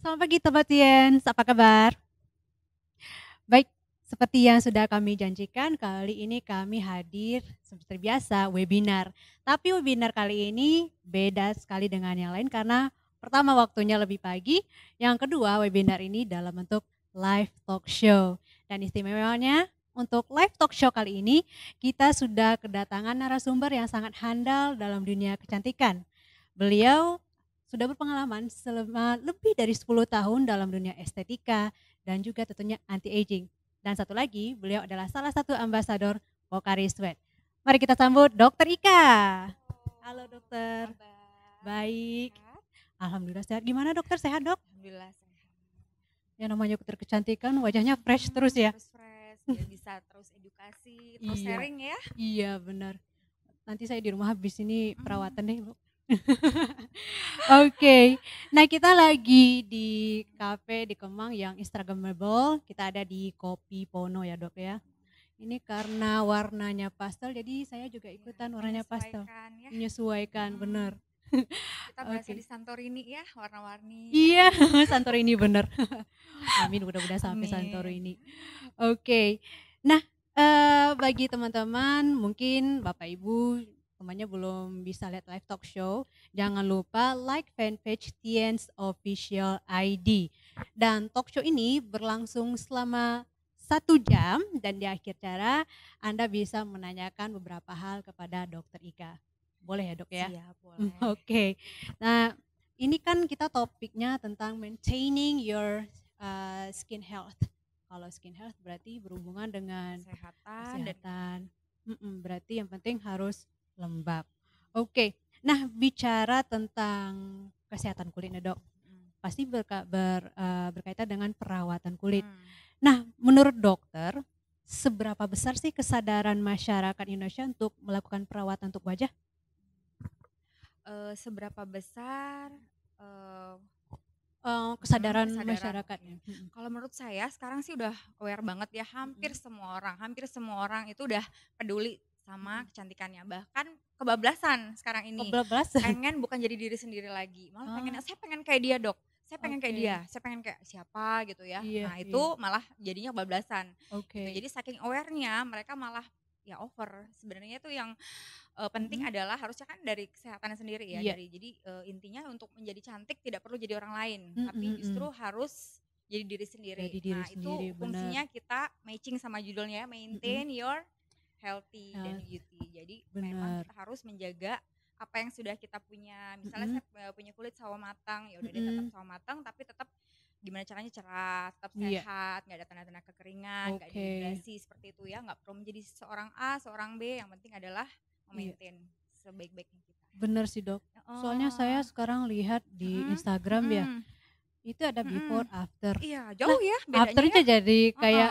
Selamat pagi Sobat Tiens, apa kabar? Baik, seperti yang sudah kami janjikan, kali ini kami hadir seperti biasa webinar. Tapi webinar kali ini beda sekali dengan yang lain karena pertama waktunya lebih pagi, yang kedua webinar ini dalam bentuk live talk show. Dan istimewanya untuk live talk show kali ini kita sudah kedatangan narasumber yang sangat handal dalam dunia kecantikan. Beliau sudah berpengalaman selama lebih dari 10 tahun dalam dunia estetika dan juga tentunya anti-aging. Dan satu lagi, beliau adalah salah satu ambasador Pocari Sweat. Mari kita sambut Dokter Ika. Halo dokter. Kabar? Baik. Sehat? Alhamdulillah sehat. Gimana dokter, sehat dok? Alhamdulillah sehat. Yang namanya dokter kecantikan wajahnya fresh terus ya? Terus fresh, biar bisa terus edukasi, terus Iya, sharing ya. iya benar. Nanti saya di rumah habis ini perawatan deh bu. Oke, nah kita lagi di cafe di Kemang yang instagramable. Kita ada di Kopi Pono ya dok ya. Ini karena warnanya pastel, jadi saya juga ikutan warnanya pastel. Menyesuaikan ya. Menyesuaikan, bener. Kita berasa Oke. di Santorini ya, warna-warni. Iya, Santorini bener. Amin, mudah-mudahan sampai Amin. Santorini. Oke. Nah, bagi teman-teman mungkin Bapak Ibu temannya belum bisa lihat live talk show, jangan lupa like fanpage Tiens Official ID. Dan talk show ini berlangsung selama 1 jam dan di akhir cara Anda bisa menanyakan beberapa hal kepada Dokter Ika. Boleh ya dok ya? Siap, boleh. Oke. Nah, ini kan kita topiknya tentang maintaining your skin health. Kalau skin health berarti berhubungan dengan kesehatan. Berarti yang penting harus lembab. Oke. Nah, bicara tentang kesehatan kulit nih dok, pasti berkaitan dengan perawatan kulit. Nah, menurut dokter, seberapa besar sih kesadaran masyarakat Indonesia untuk melakukan perawatan untuk wajah? Seberapa besar kesadaran masyarakatnya? Kalau menurut saya sekarang sih udah aware banget ya, hampir semua orang itu udah peduli sama kecantikannya, bahkan kebablasan sekarang ini. Kebablasan. Pengen bukan jadi diri sendiri lagi, malah saya pengen kayak dia dok, saya pengen kayak dia, saya pengen kayak siapa gitu ya. Iya, Nah itu malah jadinya kebablasan. Oke. Gitu. Jadi saking aware-nya mereka malah ya over. Sebenarnya itu yang penting adalah harusnya kan dari kesehatannya sendiri ya. Iya. Jadi intinya untuk menjadi cantik tidak perlu jadi orang lain, tapi justru harus jadi diri sendiri. Jadi diri Nah sendiri, itu fungsinya kita matching sama judulnya, maintain your healthy dan beauty. Jadi memang kita harus menjaga apa yang sudah kita punya. Misalnya saya punya kulit sawo matang, ya udah deh tetap sawo matang, tapi tetap gimana caranya cerah, tetap sehat, nggak ada tanda-tanda kekeringan, nggak dehidrasi seperti itu ya. Nggak perlu menjadi seorang A, seorang B. Yang penting adalah maintain sebaik-baiknya kita. Bener sih dok. Soalnya saya sekarang lihat di Instagram ya, itu ada before after. Iya jauh ya bedanya. Afternya ya. jadi kayak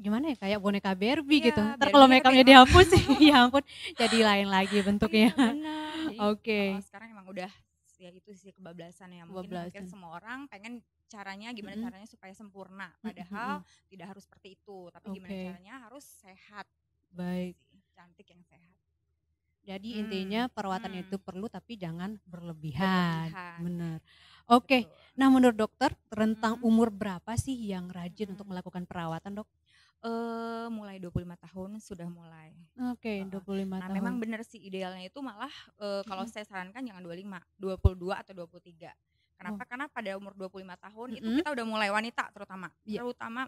gimana ya, kayak boneka Barbie gitu. Ntar kalau Barbie makeupnya dihapus, ya ampun, jadi lain lagi bentuknya. Iya benar. Oke. Sekarang emang udah ya itu sih kebablasan ya. Mungkin semua orang pengen caranya gimana caranya supaya sempurna. Padahal tidak harus seperti itu. Tapi gimana caranya harus sehat. Baik. Cantik yang sehat. Jadi intinya perawatan itu perlu tapi jangan berlebihan. Benar. Oke. Nah menurut dokter rentang umur berapa sih yang rajin untuk melakukan perawatan dok? Mulai 25 tahun sudah mulai. Oke, 25 Nah, tahun. memang benar sih idealnya itu malah kalau saya sarankan jangan 25, 22 atau 23. Kenapa? Karena pada umur 25 tahun itu kita udah mulai wanita terutama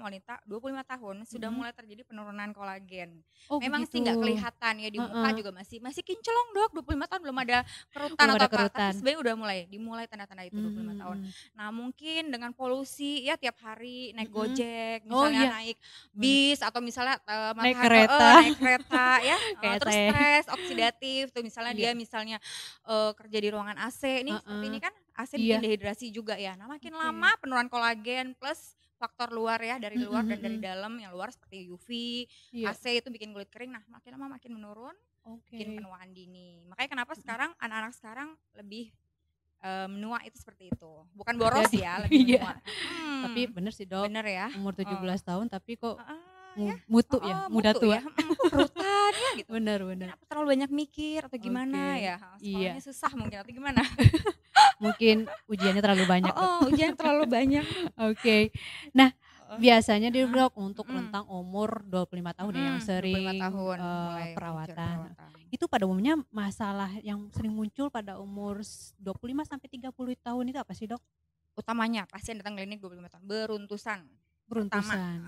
wanita 25 tahun sudah mulai terjadi penurunan kolagen. Memang sih nggak kelihatan ya di muka juga masih kinclong dok, 25 tahun belum ada kerutan atau apa, tapi sebenarnya udah dimulai tanda-tanda itu 25 tahun. Nah mungkin dengan polusi ya tiap hari naik Gojek, misalnya naik bis atau misalnya naik kereta ya, terus stres oksidatif tuh misalnya dia kerja di ruangan AC ini seperti ini kan AC bikin dehidrasi juga ya. Nah makin lama penurunan kolagen plus faktor luar ya dari luar dan dari dalam. Yang luar seperti UV, AC itu bikin kulit kering. Nah makin lama makin menurun, bikin penuaan dini. Makanya kenapa sekarang anak-anak sekarang lebih menua itu seperti itu. Bukan boros ya, lebih menua. Tapi bener sih dok. Bener ya. Umur 17 tahun tapi kok ya, mutu ya, muda mutu tua. ya, kok brutal ya gitu. Benar Mungkin benar. apa terlalu banyak mikir atau gimana Oke, ya, iya. sekolahnya susah mungkin atau gimana. Mungkin ujiannya terlalu banyak, Dok. Ujian terlalu banyak. Oke. Nah, Heeh, biasanya nih, heeh, Dok, untuk mhm, rentang umur 25 tahun ya yang 25 sering, tahun mulai muncul perawatan. perawatan. Itu pada umumnya masalah yang sering muncul pada umur 25 sampai 30 tahun itu apa sih, Dok? Utamanya pasien datang klinik 25 tahun, beruntusan. Pertama, Beruntusan.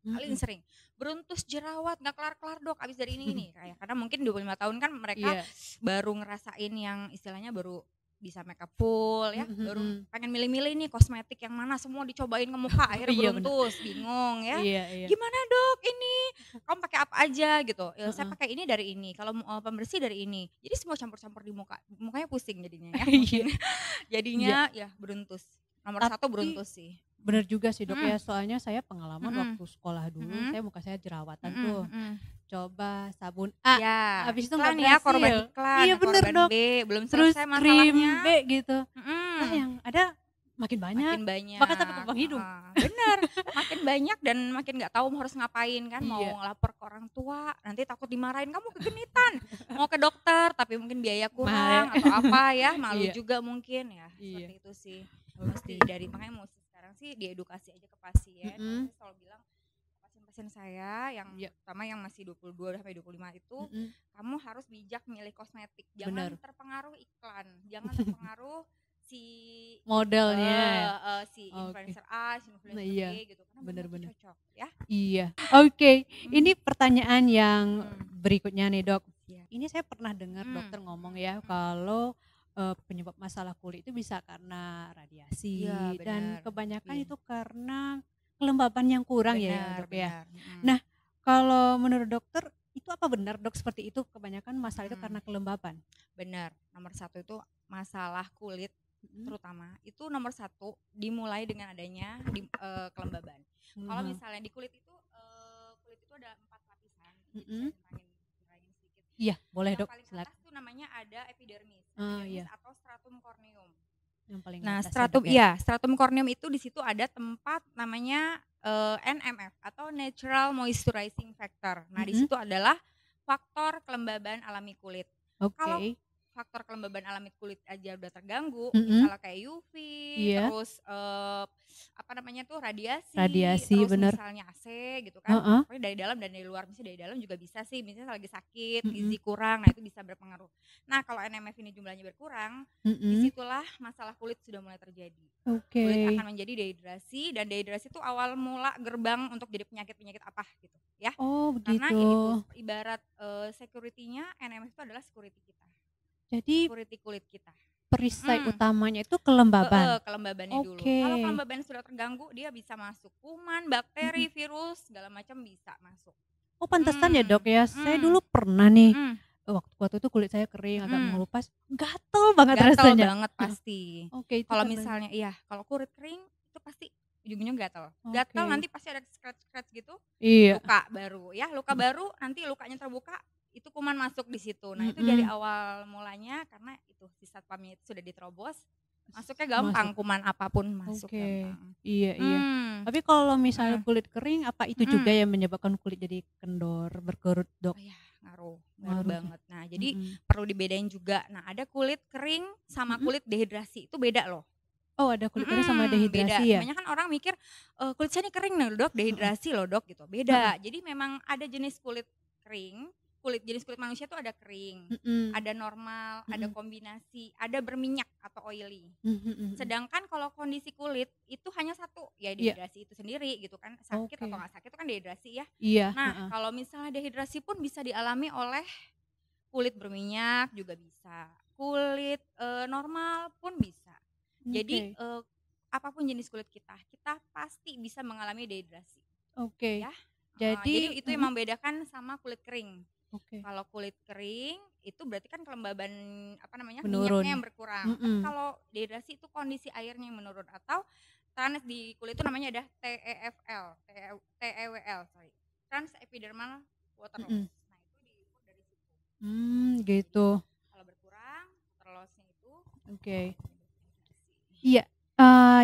paling Mhm. sering, beruntus jerawat nggak kelar-kelar Dok, abis dari ini, kayak karena mungkin 25 tahun kan mereka Iya. baru ngerasain yang istilahnya baru bisa makeup full ya, Mhm baru mhm. pengen milih-milih nih kosmetik yang mana semua dicobain ke muka, akhirnya Iya bener. beruntus, bingung ya. Iya iya. "Gimana Dok ini? Kamu pakai apa aja?" Gitu, "Saya Heeh. pakai ini dari ini, kalau pembersih dari ini." Jadi semua campur-campur di muka, mukanya pusing jadinya ya Iya. mungkin. Iya. Jadinya ya beruntus, nomor satu Tapi beruntus sih. bener juga sih, Dok, ya, Mhm, soalnya saya pengalaman mhm, waktu sekolah dulu, mhm, muka saya jerawatan tuh. mhm, mhm. Coba sabun A, Ya, habis itu nggak iklan ya, korban berhasil. iklan, Iya ya bener, korban Dok. B, belum Terus selesai krim masalahnya. B gitu. Ah, Mhm, yang ada makin banyak, makin bahkan sampai banyak, lubang hidung. bener, makin banyak dan makin nggak tahu harus ngapain kan, Iya. mau ngelapor ke orang tua, nanti takut dimarahin, "Kamu kegenitan." Mau ke dokter, tapi mungkin biaya Mahal ya. kurang atau apa ya, malu Iya juga mungkin ya, iya. seperti itu sih. Mesti Oke. dari makanya mesti sekarang sih diedukasi aja ke pasien, makanya Mhm. saya selalu bilang pasien-pasien saya yang Iya. terutama yang masih 22 sampai 25 itu, Mhm. kamu harus bijak milih kosmetik, jangan Bener. terpengaruh iklan, jangan terpengaruh si Modelnya ya. si Oke. influencer A, si Nah influencer iya, B gitu, karena belum bener tentu bener. cocok ya. Iya. Oke, Mhm, ini pertanyaan yang mhm, berikutnya nih, Dok. iya, Ini saya pernah dengar mhm, dokter ngomong mhm, ya mhm. kalau, penyebab masalah kulit itu bisa karena Iya radiasi dan benar, kebanyakan iya, itu karena kelembaban yang kurang ya, benar Dok, ya. benar, mhm, Nah, kalau menurut dokter itu apa benar, Dok, seperti itu kebanyakan masalah itu mhm. karena kelembaban? Benar, nomor satu itu masalah kulit Mhm. terutama, itu nomor satu dimulai dengan adanya kelembaban. Kalau Heeh. misalnya di kulit itu ada 4 lapisan, jadi saya Mhm. nerangin sedikit. Iya, boleh, Yang Dok, paling silakan. atas tuh namanya ada epidermis, Oh, epidermis iya, atau stratum corneum. yang paling Nah, atas ya, Dok, ya? stratum corneum itu di situ ada tempat namanya, NMF atau natural moisturizing factor. Nah, di Mhm. situ adalah faktor kelembaban alami kulit. Kalau Oke. faktor kelembaban alami kulit aja udah terganggu, Mhm. misalnya kayak UV, Iya, terus, apa namanya tuh, radiasi, radiasi, terus bener. misalnya AC gitu kan, Heeh. pokoknya dari dalam dan dari luar, misalnya dari dalam juga bisa sih, misalnya lagi sakit, Mhm. gizi kurang, nah itu bisa berpengaruh. Nah, kalau NMF ini jumlahnya berkurang, Mhm. disitulah masalah kulit sudah mulai terjadi. Oke. Kulit akan menjadi dehidrasi dan dehidrasi itu awal mula gerbang untuk jadi penyakit-penyakit apa gitu ya. Oh Karena begitu. ini tuh ibarat, security-nya NMF itu adalah security kita, Jadi security kulit kita. perisai Mhm, utamanya itu kelembaban? kelembabannya dulu. Oke. Kalau kelembaban sudah terganggu dia bisa masuk kuman, Mhm. bakteri, virus, segala macam bisa masuk. Oh pantesan ya, Dok, Mhm, ya, saya mhm, dulu pernah nih, mhm, waktu waktu itu kulit saya kering agak mhm. mengelupas, gatel banget Gatal rasanya. banget pasti. Oke, itu Kalau karena misalnya iya, kalau kulit kering itu pasti ujung-ujungnya gatal. Gatal oke. nanti pasti ada scratch-scratch gitu, Iya. luka baru ya, luka baru nanti lukanya terbuka, itu kuman masuk di situ. Nah, itu dari Mhm. awal mulanya karena itu si satpamnya itu sudah diterobos, masuknya Masuk. gampang, kuman apapun masuk Oke. gampang. Iya iya. Mmm, Tapi kalau misalnya mhm, kulit kering, apa itu juga mhm. yang menyebabkan kulit jadi kendor, berkerut, Dok? Oh iya, ngaruh, ngaruh Ngaruh ya? banget. Nah, jadi Mhm. perlu dibedain juga. Nah, ada kulit kering sama Mhm? kulit dehidrasi, itu beda loh. Oh ada kulit kering sama Beda. dehidrasi ya? Kebanyakan orang mikir, "Kulit saya ini kering nih Dok, Heeh dehidrasi loh Dok," gitu. heeh. Beda. Jadi memang ada jenis kulit kering, jenis kulit manusia tuh ada kering, Mhm ada normal, ada mhm. kombinasi, ada berminyak atau oily. Mhm mhm mhm. Sedangkan kalau kondisi kulit itu hanya satu, ya Iya, dehidrasi itu sendiri gitu kan, sakit atau oke. nggak sakit itu kan dehidrasi ya. Iya, Nah, heeh. kalau misalnya dehidrasi pun bisa dialami oleh kulit berminyak juga bisa, kulit, normal pun bisa. Jadi, Oke apa jenis kulit kita, kita pasti bisa mengalami dehidrasi oke. ya, jadi Jadi itu yang mhm, membedakan sama kulit kering. oke. Kalau kulit kering itu berarti kan kelembaban, apa namanya, minyaknya yang Menurun. berkurang. Tapi Mhm. kalau dehidrasi itu kondisi airnya yang menurun atau trans di kulit itu namanya ada TEFL, TEWL sorry, transepidermal water loss. Mhm. Nah itu diukur dari situ. Jadi Gitu. kalau berkurang water loss-nya itu Oke. dehidrasi. Iya,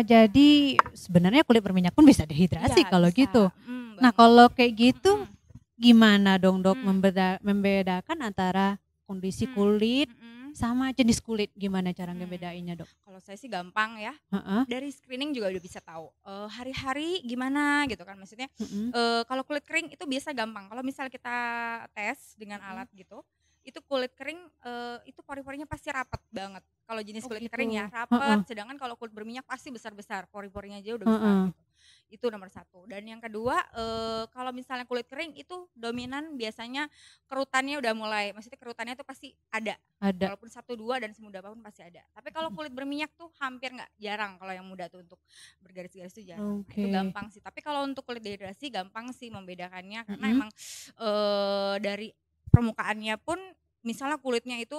jadi sebenarnya kulit berminyak pun bisa dehidrasi Iya kalau gitu? bisa, Nah kalau kayak gitu Mm-mm. gimana dong dok Mm. membedakan antara kondisi kulit Mm-mm. sama jenis kulit, gimana cara Mm. ngebedainnya dok? Kalau saya sih gampang ya, Heeh. dari screening juga udah bisa tahu hari-hari gimana gitu kan, maksudnya kalau kulit kering itu biasa gampang. Kalau misal kita tes dengan alat gitu, itu kulit kering itu pori-porinya pasti rapat banget. Kalau jenis Oh kulit gitu. kering ya Heeh. rapat, sedangkan kalau kulit berminyak pasti besar-besar, pori-porinya aja udah besar Heeh. gitu. Itu nomor satu. Dan yang kedua kalau misalnya kulit kering itu dominan biasanya kerutannya udah mulai, maksudnya kerutannya tuh pasti ada. Ada. Walaupun 1-2 dan semudah apapun pasti ada. Tapi kalau kulit berminyak tuh hampir nggak, jarang kalau yang muda tuh untuk bergaris-garis tuh jarang. Nah, itu gampang sih. Tapi kalau untuk kulit dehidrasi gampang sih membedakannya karena emang dari permukaannya pun misalnya kulitnya itu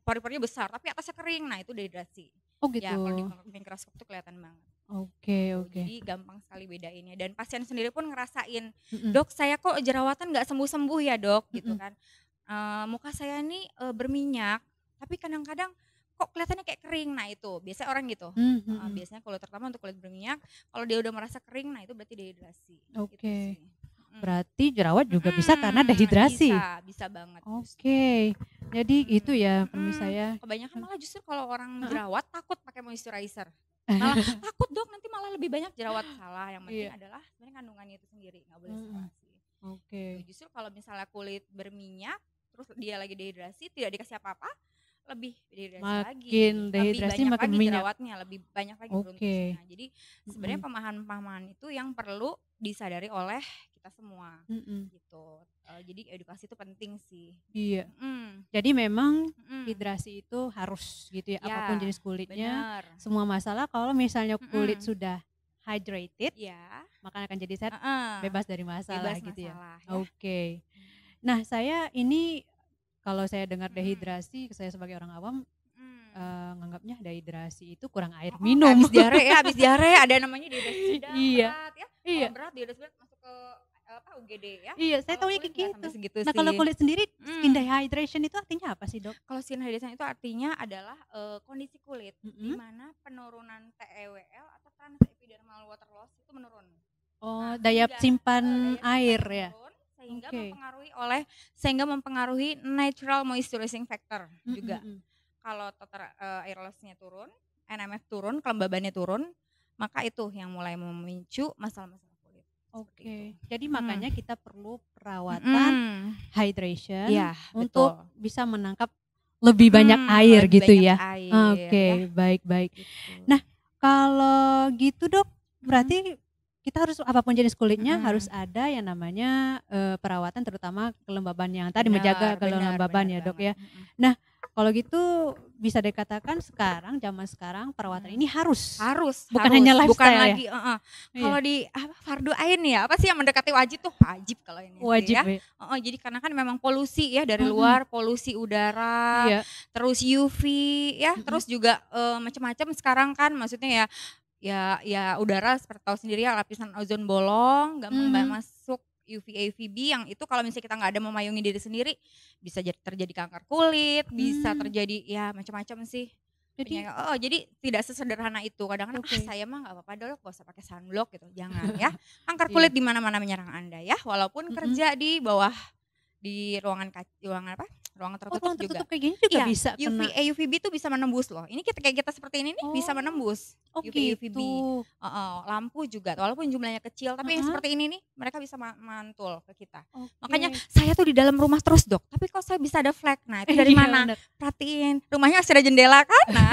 pori-porinya besar tapi atasnya kering, nah itu dehidrasi. Oh gitu. Ya kalau di mikroskop tuh kelihatan banget. Oke. Jadi gampang sekali bedainnya dan pasien sendiri pun ngerasain, Mm-mm. dok saya kok jerawatan nggak sembuh-sembuh ya dok, gitu kan. Muka saya nih berminyak tapi kadang-kadang kok kelihatannya kayak kering, nah itu biasanya orang gitu. Biasanya kalau terutama untuk kulit berminyak, kalau dia udah merasa kering, nah itu berarti dehidrasi. Oke. Gitu sih. Berarti jerawat juga bisa karena dehidrasi. Bisa banget. Oke. Jadi itu ya permis saya. Kebanyakan malah justru kalau orang jerawat takut pakai moisturizer. Malah takut dok nanti malah lebih banyak jerawat. Salah, yang penting adalah sebenarnya kandungannya itu sendiri, nggak boleh saturasi. Oke. Justru kalau misalnya kulit berminyak terus dia lagi dehidrasi tidak dikasih apa-apa, lebih dehidrasi lagi. Dehidrasi lebih banyak makin lagi minyak. Jerawatnya, lebih banyak lagi beruntusnya. Jadi sebenarnya pemahaman-pemahaman itu yang perlu disadari oleh kita semua. Gitu. Jadi edukasi itu penting sih. Iya. Jadi memang hidrasi itu harus gitu ya, apapun jenis kulitnya. Bener. Semua masalah kalau misalnya kulit sudah hydrated, maka akan jadi sehat, bebas dari masalah gitu ya. Oke. Nah saya ini kalau saya dengar dehidrasi, saya sebagai orang awam nganggapnya dehidrasi itu kurang air minum. Habis diare ada namanya dehidrasi sedang berat ya. Kalau berat dehidrasi berat masuk ke UGD ya. Iya, saya tahunya kayak gitu. Nah kalau kulit sendiri skin dehydration itu artinya apa sih dok? Kalau skin dehydration itu artinya adalah kondisi kulit di mana penurunan TEWL atau transepidermal water loss itu menurun. Oh, daya simpan air ya. Sehingga mempengaruhi natural moisturizing factor juga. Kalau total air loss-nya turun, NMF turun, kelembabannya turun, maka itu yang mulai memicu masalah-masalah kulit. Oke. Jadi makanya kita perlu perawatan hydration untuk bisa menangkap lebih banyak air gitu ya. Oke, baik. Gitu. Nah, kalau gitu dok, berarti kita harus apapun jenis kulitnya harus ada yang namanya perawatan, terutama kelembaban yang tadi menjaga kelembaban ya dok ya. Nah kalau gitu bisa dikatakan zaman sekarang perawatan ini harus bukan hanya lifestyle bukan lagi kalau di fardu ain ya, apa sih yang mendekati wajib tuh wajib kalau ini wajib ya. Jadi karena kan memang polusi ya dari luar, polusi udara, terus UV ya, terus juga macam-macam sekarang kan, maksudnya ya udara seperti tahu sendiri ya, lapisan ozon bolong, gampang masuk UVA UVB yang itu kalau misalnya kita nggak ada memayungi diri sendiri bisa terjadi kanker kulit, bisa terjadi ya macam-macam sih. Jadi tidak sesederhana itu. Kadang-kadang saya mah nggak apa-apa dok, gak usah pakai sunblock gitu, jangan ya. Kanker kulit di mana-mana menyerang Anda ya, walaupun kerja di bawah di ruangan tertutup juga. Kayak gini juga bisa kena. UVA UVB itu bisa menembus loh. Ini kayak kita seperti ini nih bisa menembus. UVA UVB. Lampu juga walaupun jumlahnya kecil tapi yang seperti ini nih mereka bisa mantul ke kita. Makanya saya tuh di dalam rumah terus dok, tapi kok saya bisa ada flek. Nah, itu dari mana? Perhatiin, rumahnya masih ada jendela kan? Nah,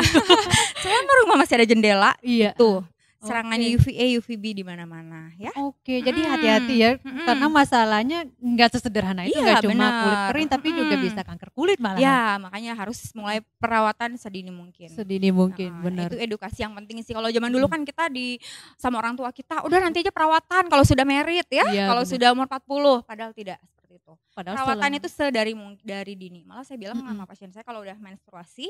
selama rumah masih ada jendela, tuh serangannya UVA, UVB di mana-mana ya. Oke, jadi hati-hati ya karena masalahnya nggak sesederhana itu, nggak cuma kulit kering tapi juga bisa kanker kulit malah. Ya, makanya harus mulai perawatan sedini mungkin. Benar. Itu edukasi yang penting sih. Kalau zaman dulu kan kita sama orang tua kita, udah nanti aja perawatan kalau sudah merit ya, kalau sudah umur 40, padahal tidak seperti itu. Perawatan itu dari dini. Malah saya bilang sama pasien saya kalau udah menstruasi,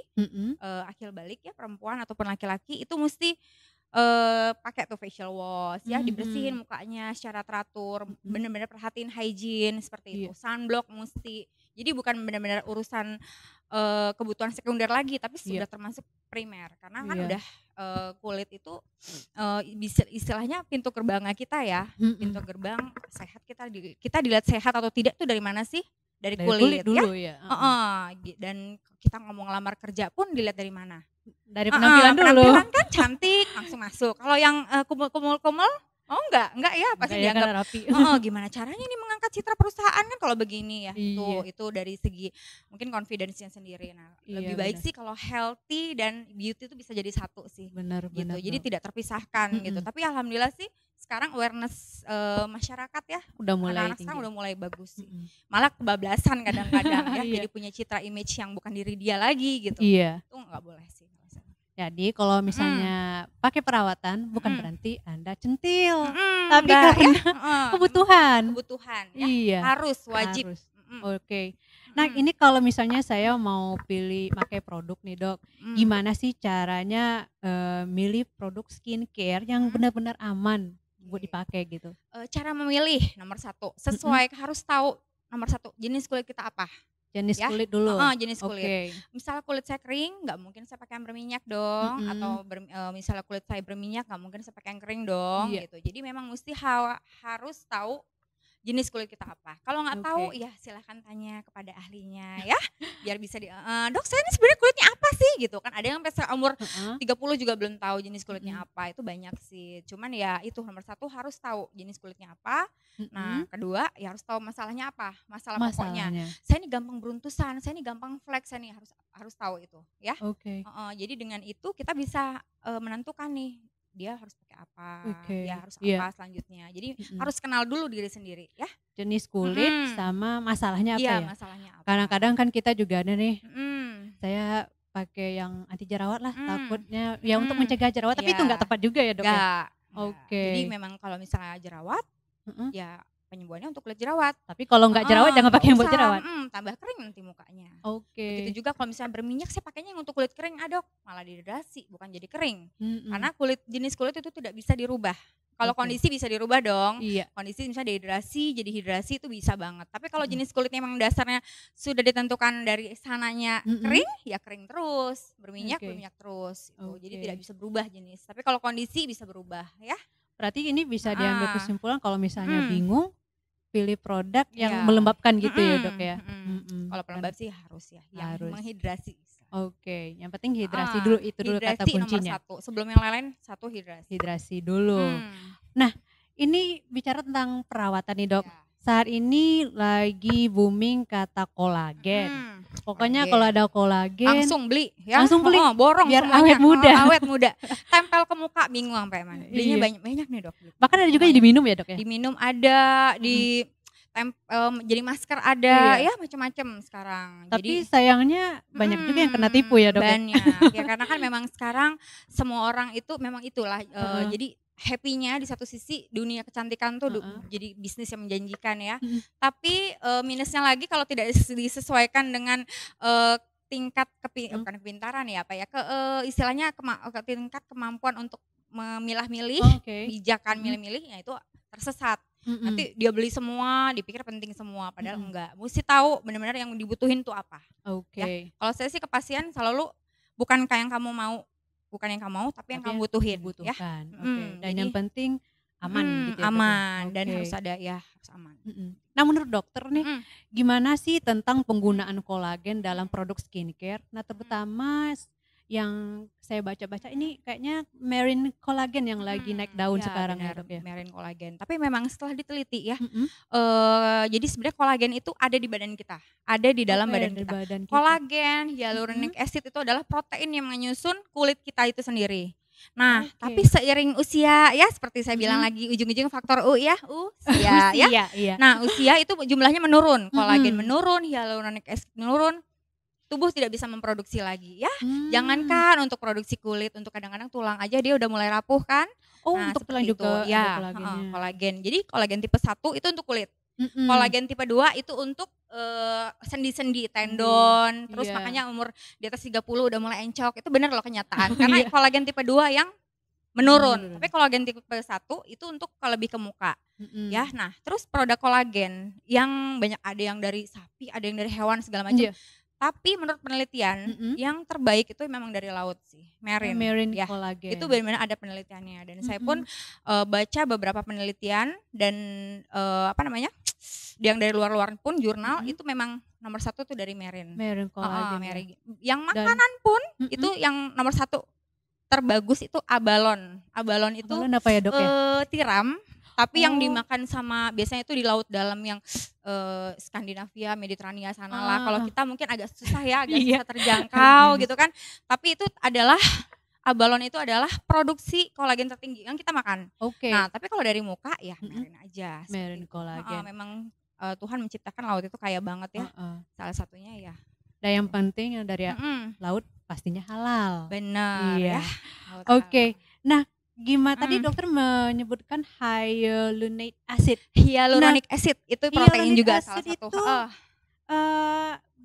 akil balik ya perempuan ataupun laki-laki itu mesti pakai tuh facial wash ya, dibersihin mukanya secara teratur, benar-benar perhatiin hygiene seperti itu. Sunblock mesti. Jadi bukan benar-benar urusan kebutuhan sekunder lagi, tapi sudah termasuk primer karena kan udah kulit itu istilahnya pintu gerbangnya kita ya. Pintu gerbang sehat, kita dilihat sehat atau tidak tuh dari mana sih? Dari kulit dulu ya. Dan kita ngomong lamar kerja pun dilihat dari mana? Dari penampilan dulu. Penampilan kan cantik langsung masuk. Kalau yang kumul-kumul enggak ya, pasti dianggap rapi. Gimana caranya nih mengangkat citra perusahaan kan kalau begini ya. Iya. Itu dari segi mungkin confidence-nya sendiri. Nah, lebih baik sih kalau healthy dan beauty itu bisa jadi satu sih. Benar. Jadi tidak terpisahkan gitu. Tapi alhamdulillah sih sekarang awareness masyarakat ya, udah mulai anak-anak tinggi. sekarang udah mulai bagus sih. Malah kebablasan kadang-kadang ya, Iya. jadi punya citra image yang bukan diri dia lagi gitu. Iya. Itu nggak boleh sih. Jadi kalau misalnya pakai perawatan bukan berarti Anda centil, tapi enggak, karena kebutuhan ya, iya, harus wajib. Oke. Nah ini kalau misalnya saya mau pilih pakai produk nih dok, gimana sih caranya milih produk skincare yang benar-benar aman buat dipakai gitu? Cara memilih nomor satu, sesuai harus tahu nomor satu jenis kulit kita apa. Jenis kulit dulu. Jenis kulit. Misalnya kulit saya kering, nggak mungkin saya pakai yang berminyak dong. Atau misalnya kulit saya berminyak, nggak mungkin saya pakai yang kering dong. Gitu. Jadi memang mesti harus tahu jenis kulit kita apa. Kalau nggak tahu, ya silahkan tanya kepada ahlinya ya. Biar bisa dok saya ini sebenarnya kulitnya apa sih gitu kan. Ada yang sampai umur 30 juga belum tahu jenis kulitnya apa. Itu banyak sih. Cuman ya itu nomor satu harus tahu jenis kulitnya apa. Nah kedua ya harus tahu masalahnya apa. Masalah pokoknya. Saya ini gampang beruntusan, saya ini gampang flek, saya ini harus tahu itu ya. Jadi dengan itu kita bisa menentukan nih dia harus pakai apa, dia harus apa selanjutnya. Jadi harus kenal dulu diri sendiri ya. Jenis kulit sama masalahnya apa ya? Masalahnya apa. Kadang-kadang kan kita juga ada nih, saya pakai yang anti jerawat lah, takutnya ya untuk mencegah jerawat, tapi itu nggak tepat juga ya dok ya? Jadi memang kalau misalnya jerawat, ya penyembuhannya untuk kulit jerawat. Tapi kalau nggak jerawat jangan pakai yang buat jerawat. Tambah kering nanti mukanya. Begitu juga kalau misalnya berminyak saya pakainya yang untuk kulit kering, dok malah dehidrasi bukan jadi kering. Karena jenis kulit itu tidak bisa dirubah. Kalau kondisi bisa dirubah dong. Kondisi misalnya dehidrasi jadi hidrasi itu bisa banget. Tapi kalau jenis kulitnya memang dasarnya sudah ditentukan dari sananya kering, ya kering terus. Berminyak terus. Jadi tidak bisa berubah jenis. Tapi kalau kondisi bisa berubah ya. Berarti ini bisa diambil kesimpulan kalau misalnya bingung, pilih produk yang melembabkan gitu ya dok ya. Kalau pelembab sih harus ya, yang menghidrasi. Yang penting hidrasi dulu, itu dulu kata kuncinya. Nomor 1, sebelum yang lain hidrasi. Hidrasi dulu. Nah ini bicara tentang perawatan nih dok. Saat ini lagi booming kata kolagen. Pokoknya kalau ada kolagen langsung beli ya. Langsung beli borong biar semuanya. awet muda. Tempel ke muka bingung sampai mana. Belinya banyak nih dok. Bahkan ada juga diminum ya dok ya? Diminum ada, jadi masker ada, ya macam-macam sekarang. Tapi sayangnya banyak juga yang kena tipu ya dok. Banyak ya karena kan memang sekarang semua orang itu memang itulah jadi happy-nya di satu sisi dunia kecantikan tuh jadi bisnis yang menjanjikan ya. Tapi minusnya lagi kalau tidak disesuaikan dengan tingkat bukan kepintaran ya apa ya, istilahnya tingkat kemampuan untuk memilah-milih, bijakan milih-milih, ya itu tersesat. Nanti dia beli semua, dipikir penting semua, padahal enggak. Mesti tahu benar-benar yang dibutuhin tuh apa. Ya. Kalau saya sih ke pasien selalu bukan kayak yang kamu mau, tapi yang kamu butuhin. Ya. Dan yang penting aman gitu ya. Aman dan harus ada harus aman. Nah menurut dokter nih, gimana sih tentang penggunaan kolagen dalam produk skincare? Nah terutama yang saya baca-baca ini kayaknya marine collagen yang lagi naik daun sekarang ya dok ya. Marine collagen. Tapi memang setelah diteliti ya, jadi sebenarnya kolagen itu ada di badan kita, ada di dalam badan kita. Kolagen, hyaluronic acid itu adalah protein yang menyusun kulit kita itu sendiri. Nah, tapi seiring usia ya seperti saya bilang lagi ujung-ujung faktor U ya, usia ya. Nah, usia itu jumlahnya menurun, kolagen menurun, hyaluronic acid menurun. Tubuh tidak bisa memproduksi lagi ya. Jangankan untuk produksi kulit, untuk kadang-kadang tulang aja dia udah mulai rapuh kan. Nah, untuk tulang juga ya, kolagen. Jadi kolagen tipe 1 itu untuk kulit. Kolagen tipe 2 itu untuk sendi-sendi, tendon. Terus makanya umur di atas 30 udah mulai encok. Itu benar loh kenyataan. Karena kolagen tipe 2 yang menurun. Tapi kolagen tipe 1 itu untuk lebih ke muka. Ya, nah terus produk kolagen yang banyak, ada yang dari sapi, ada yang dari hewan segala macam. Tapi menurut penelitian yang terbaik itu memang dari laut sih, marine. Marine Ya, collagen. itu benar-benar ada penelitiannya dan saya pun baca beberapa penelitian dan yang dari luar-luar pun jurnal itu memang nomor 1 tuh dari marine. Marine collagen. Yang makanan pun itu yang nomor 1 terbagus itu abalon. Abalon itu apa ya, Dok, ya? Tiram. Tapi yang dimakan sama biasanya itu di laut dalam yang Skandinavia, Mediterania sana lah. Kalau kita mungkin agak susah ya, agak susah terjangkau gitu kan. Tapi itu adalah abalon itu adalah produksi kolagen tertinggi yang kita makan. Nah, tapi kalau dari muka ya marine aja. Marine collagen. Memang Tuhan menciptakan laut itu kaya banget ya. Salah satunya ya. Dan yang penting dari laut pastinya halal. Benar ya. Oke. Nah, gimana tadi dokter menyebutkan hyaluronic acid. Hyaluronic acid itu protein juga salah satu. Itu,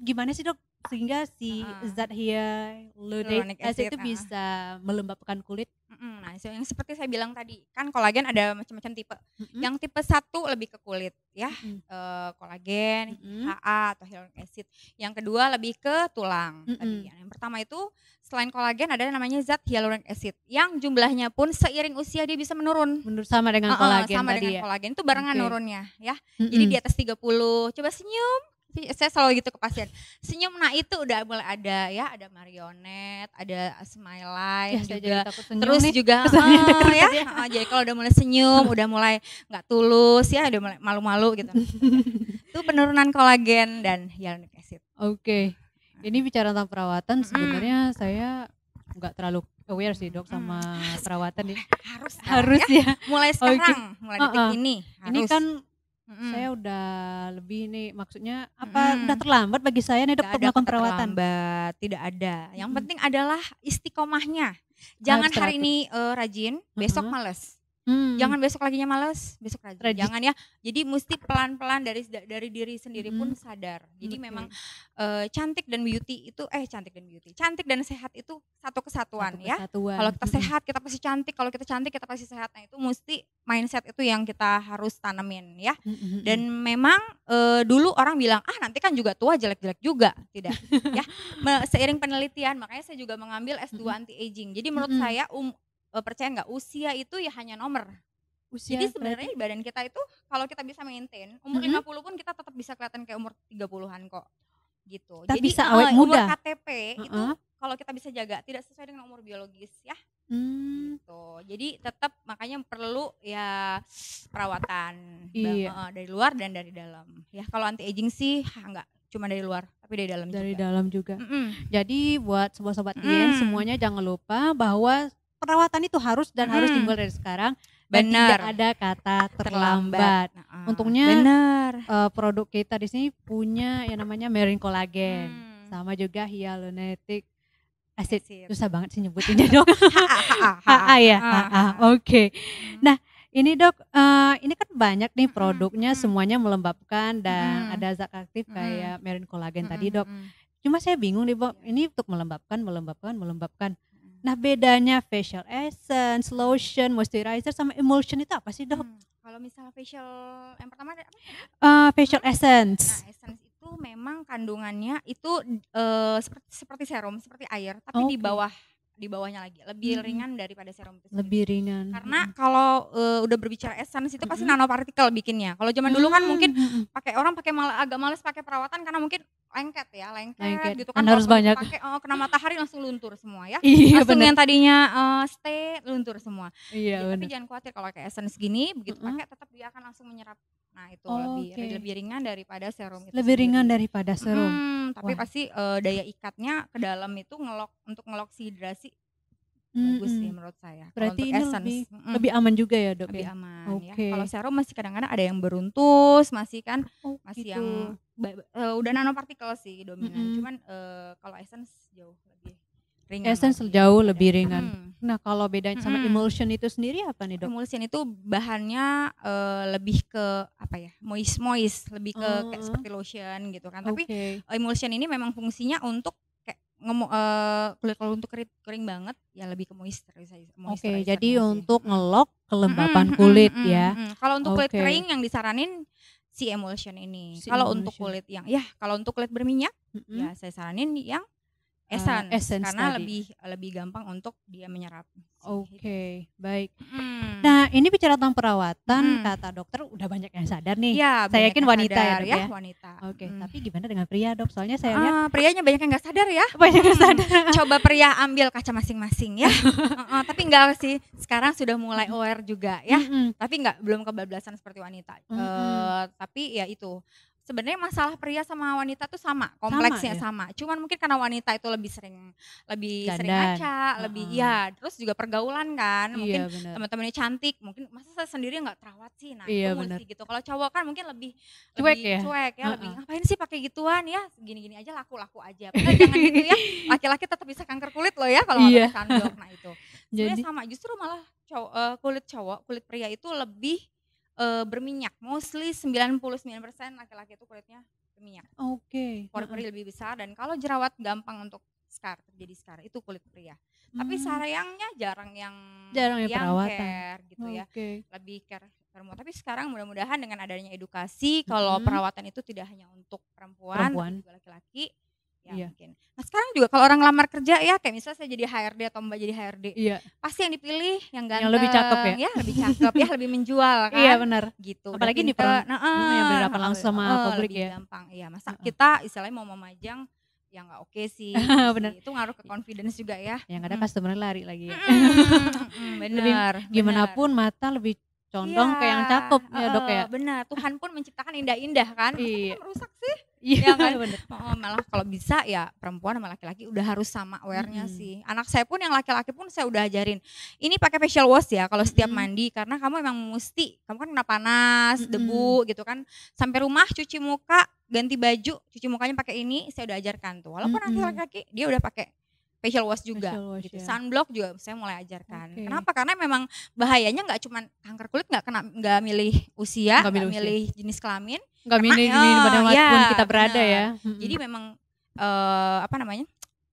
gimana sih, Dok, sehingga si zat hyaluronic acid itu bisa melembabkan kulit? Nah, yang seperti saya bilang tadi, kan kolagen ada macam-macam tipe. Yang tipe 1 lebih ke kulit ya, kolagen, HA atau hyaluronic acid. Yang kedua lebih ke tulang. Tadi yang pertama itu selain kolagen ada namanya zat hyaluronic acid yang jumlahnya pun seiring usia dia bisa menurun. Sama dengan kolagen sama tadi dengan kolagen itu barengan nurunnya ya. Jadi di atas 30. Coba senyum. Saya selalu gitu ke pasien. Senyum, nah itu udah mulai ada ya, ada marionette, ada smile line juga. Terus nih. Juga jadi kalau udah mulai senyum, udah mulai nggak tulus ya, udah mulai malu-malu gitu. Itu penurunan kolagen dan hyaluronic acid. Oke. Ini bicara tentang perawatan, sebenarnya saya nggak terlalu aware sih, Dok, sama perawatan ya. Harus ya. Mulai sekarang, mulai detik ini. Ini kan saya udah lebih nih, maksudnya udah terlambat bagi saya nih, Dok, untuk melakukan perawatan? Terlambat, tidak ada. Yang penting adalah istiqomahnya. Jangan hari ini rajin, besok males. Jangan besok laginya males, besok rajin. Jangan ya. Jadi mesti pelan-pelan dari diri sendiri pun sadar. Jadi memang cantik dan sehat itu satu kesatuan ya. Kalau kita sehat kita pasti cantik, kalau kita cantik kita pasti sehat. Nah, itu mesti mindset itu yang kita harus tanemin ya. Dan memang dulu orang bilang nanti kan juga tua jelek-jelek juga, tidak ya. Seiring penelitian makanya saya juga mengambil S2 anti aging. Jadi menurut saya percaya nggak, usia itu ya hanya nomor. Jadi sebenarnya badan kita itu kalau kita bisa maintain umur 50 pun kita tetap bisa kelihatan kayak umur 30-an kok. Gitu. Jadi bisa awet muda. Umur KTP itu kalau kita bisa jaga tidak sesuai dengan umur biologis ya. Gitu. Jadi tetap makanya perlu ya perawatan dari luar dan dari dalam. Ya kalau anti aging sih enggak cuma dari luar tapi dari dalam juga. Dari dalam juga. Jadi buat sobat-sobat IEN semuanya jangan lupa bahwa perawatan itu harus dimulai dari sekarang. Dan tidak ada kata terlambat. Untungnya produk kita di sini punya yang namanya marine collagen, sama juga hyaluronic acid. Susah banget sih nyebutinnya, Dok. HA ya. Oke. Nah, ini, Dok, ini kan banyak nih produknya, semuanya melembabkan dan ada zat aktif kayak marine collagen tadi, Dok. Cuma saya bingung nih, Dok. Ini untuk melembabkan. Nah, bedanya facial essence, lotion, moisturizer sama emulsion itu apa sih, Dok? Kalau misalnya facial yang pertama ada apa? Facial essence. Nah, essence itu memang kandungannya itu seperti serum, seperti air, tapi di bawahnya lagi lebih ringan daripada serum itu sendiri. Lebih ringan. Karena kalau udah berbicara essence itu pasti nanopartikel bikinnya. Kalau zaman dulu kan mungkin orang pakai agak males pakai perawatan karena mungkin lengket gitu kan, harus banyak pakai kena matahari langsung luntur semua ya. Langsung yang tadinya stay luntur semua. Tapi jangan khawatir kalau kayak essence gini begitu pakai tetap dia akan langsung menyerap. Nah, itu lebih ringan daripada serum itu. Lebih ringan daripada serum. Tapi pasti daya ikatnya ke dalam itu untuk ngeloksi hidrasi bagus sih menurut saya. Berarti ini lebih aman juga ya, Dok? Lebih aman ya. Kalau serum masih kadang-kadang ada yang beruntus, masih kan yang udah nanopartikel sih dominan. Cuman kalau essence jauh lebih ringan. Essence jauh lebih ringan. Nah, kalau bedanya sama emulsion itu sendiri apa nih, Dok? Emulsion itu bahannya lebih ke moist, lebih ke kayak seperti lotion gitu kan. Tapi emulsion ini memang fungsinya untuk kulit kalau untuk kering banget ya lebih ke moisturizer. Jadi untuk ngelok kelembapan kulit ya. Kalau untuk kulit kering yang disaranin si emulsion ini. Si Kalau untuk emulsion. kulit kalau untuk kulit berminyak ya saya saranin yang essence karena tadi. lebih gampang untuk dia menyerap. Oke, baik. Nah, ini bicara tentang perawatan, kata dokter udah banyak yang sadar nih. Iya, Saya banyak yakin yang wanita ya, sadar Dok, ya, ya? wanita. Oke, tapi gimana dengan pria, Dok? Soalnya saya lihat prianya banyak yang nggak sadar ya. banyak yang sadar. Coba pria ambil kaca masing-masing ya. Tapi enggak sih, sekarang sudah mulai aware juga ya. Tapi belum kebablasan seperti wanita. Tapi ya itu. Sebenarnya masalah pria sama wanita tuh sama, kompleksnya sama. Cuman mungkin karena wanita itu lebih sering ngaca, terus juga pergaulan kan. Mungkin teman-temannya cantik, mungkin masa saya sendiri nggak terawat sih. Nah, itu mesti gitu. Kalau cowok kan mungkin lebih cuek ya, lebih ngapain sih pakai gituan ya, gini-gini aja laku-laku aja. Padahal jangan gitu ya. Laki-laki tetap bisa kanker kulit loh ya kalau pakai sunblock. Nah, itu. Sebenarnya sama, justru malah kulit pria itu lebih berminyak, mostly 99% laki-laki itu kulitnya berminyak. Oke. Pori-pori lebih besar dan kalau jerawat gampang untuk terjadi scar itu kulit pria. Tapi sayangnya jarang yang care gitu ya. Lebih care perempuan. Tapi sekarang mudah-mudahan dengan adanya edukasi kalau perawatan itu tidak hanya untuk perempuan. Tapi juga laki-laki. Ya mungkin. Nah sekarang juga kalau orang lamar kerja ya kayak misalnya saya jadi HRD atau Mbak jadi HRD, pasti yang dipilih yang ganteng, yang lebih cakep ya, lebih cakep ya, lebih menjual kan. Iya benar. Gitu. Apalagi di yang berhadapan langsung sama publik lebih ya. gampang. Iya masa kita istilahnya mau memajang ya nggak oke sih. Benar. Itu ngaruh ke confidence juga ya. Yang ada customer lari lagi. Benar. Gimana pun mata lebih condong ke yang cakep ya Dok ya. Benar. Tuhan pun menciptakan indah-indah kan. Iya. Merusak sih. Iya kan? benar. Malah kalau bisa ya perempuan sama laki-laki udah harus sama aware-nya sih. Anak saya pun yang laki-laki pun saya udah ajarin. Ini pakai facial wash ya kalau setiap mandi karena kamu emang kamu kan kena panas, debu gitu kan. Sampai rumah cuci muka, ganti baju, cuci mukanya pakai ini, saya udah ajarkan tuh. Walaupun nanti laki-laki dia udah pakai facial wash juga gitu. Sunblock juga saya mulai ajarkan. Kenapa? Karena memang bahayanya nggak cuma kanker kulit, nggak milih usia, nggak milih jenis kelamin, nggak milih dimanapun kita berada ya. Jadi memang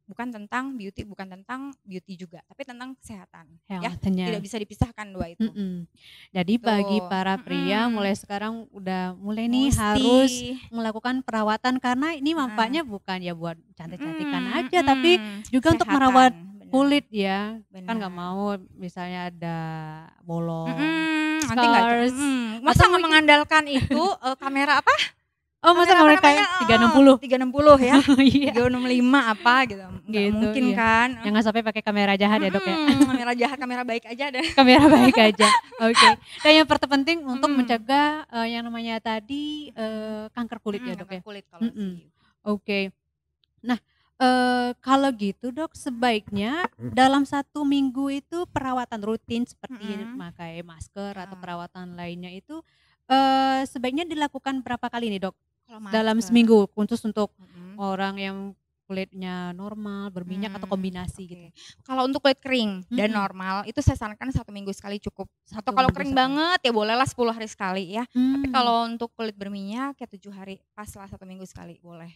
bukan tentang beauty juga, tapi tentang kesehatan. Ya, tidak bisa dipisahkan dua itu. Jadi bagi para pria mulai sekarang udah mulai nih harus melakukan perawatan karena ini manfaatnya bukan ya buat cantik-cantikan aja, tapi juga untuk merawat kulit ya. Kan nggak mau misalnya ada bolong, scars. Masa nggak mengandalkan itu kamera apa? Oh masa kamera kayak 360 ya, 365 apa gitu, nggak mungkin kan? Jangan sampai pakai kamera jahat ya Dok ya. Kamera jahat, kamera baik aja deh. Kamera baik aja, oke. Dan yang terpenting untuk mencegah yang namanya tadi kanker kulit ya Dok ya. Kulit kalau Oke. Nah kalau gitu Dok sebaiknya dalam 1 minggu itu perawatan rutin seperti memakai masker atau perawatan lainnya itu sebaiknya dilakukan berapa kali nih Dok? Dalam seminggu khusus untuk orang yang kulitnya normal, berminyak atau kombinasi gitu. Kalau untuk kulit kering dan normal itu saya sarankan 1 minggu sekali cukup. Atau kalau kering banget ya bolehlah 10 hari sekali ya. Tapi kalau untuk kulit berminyak ya 7 hari pas lah 1 minggu sekali boleh.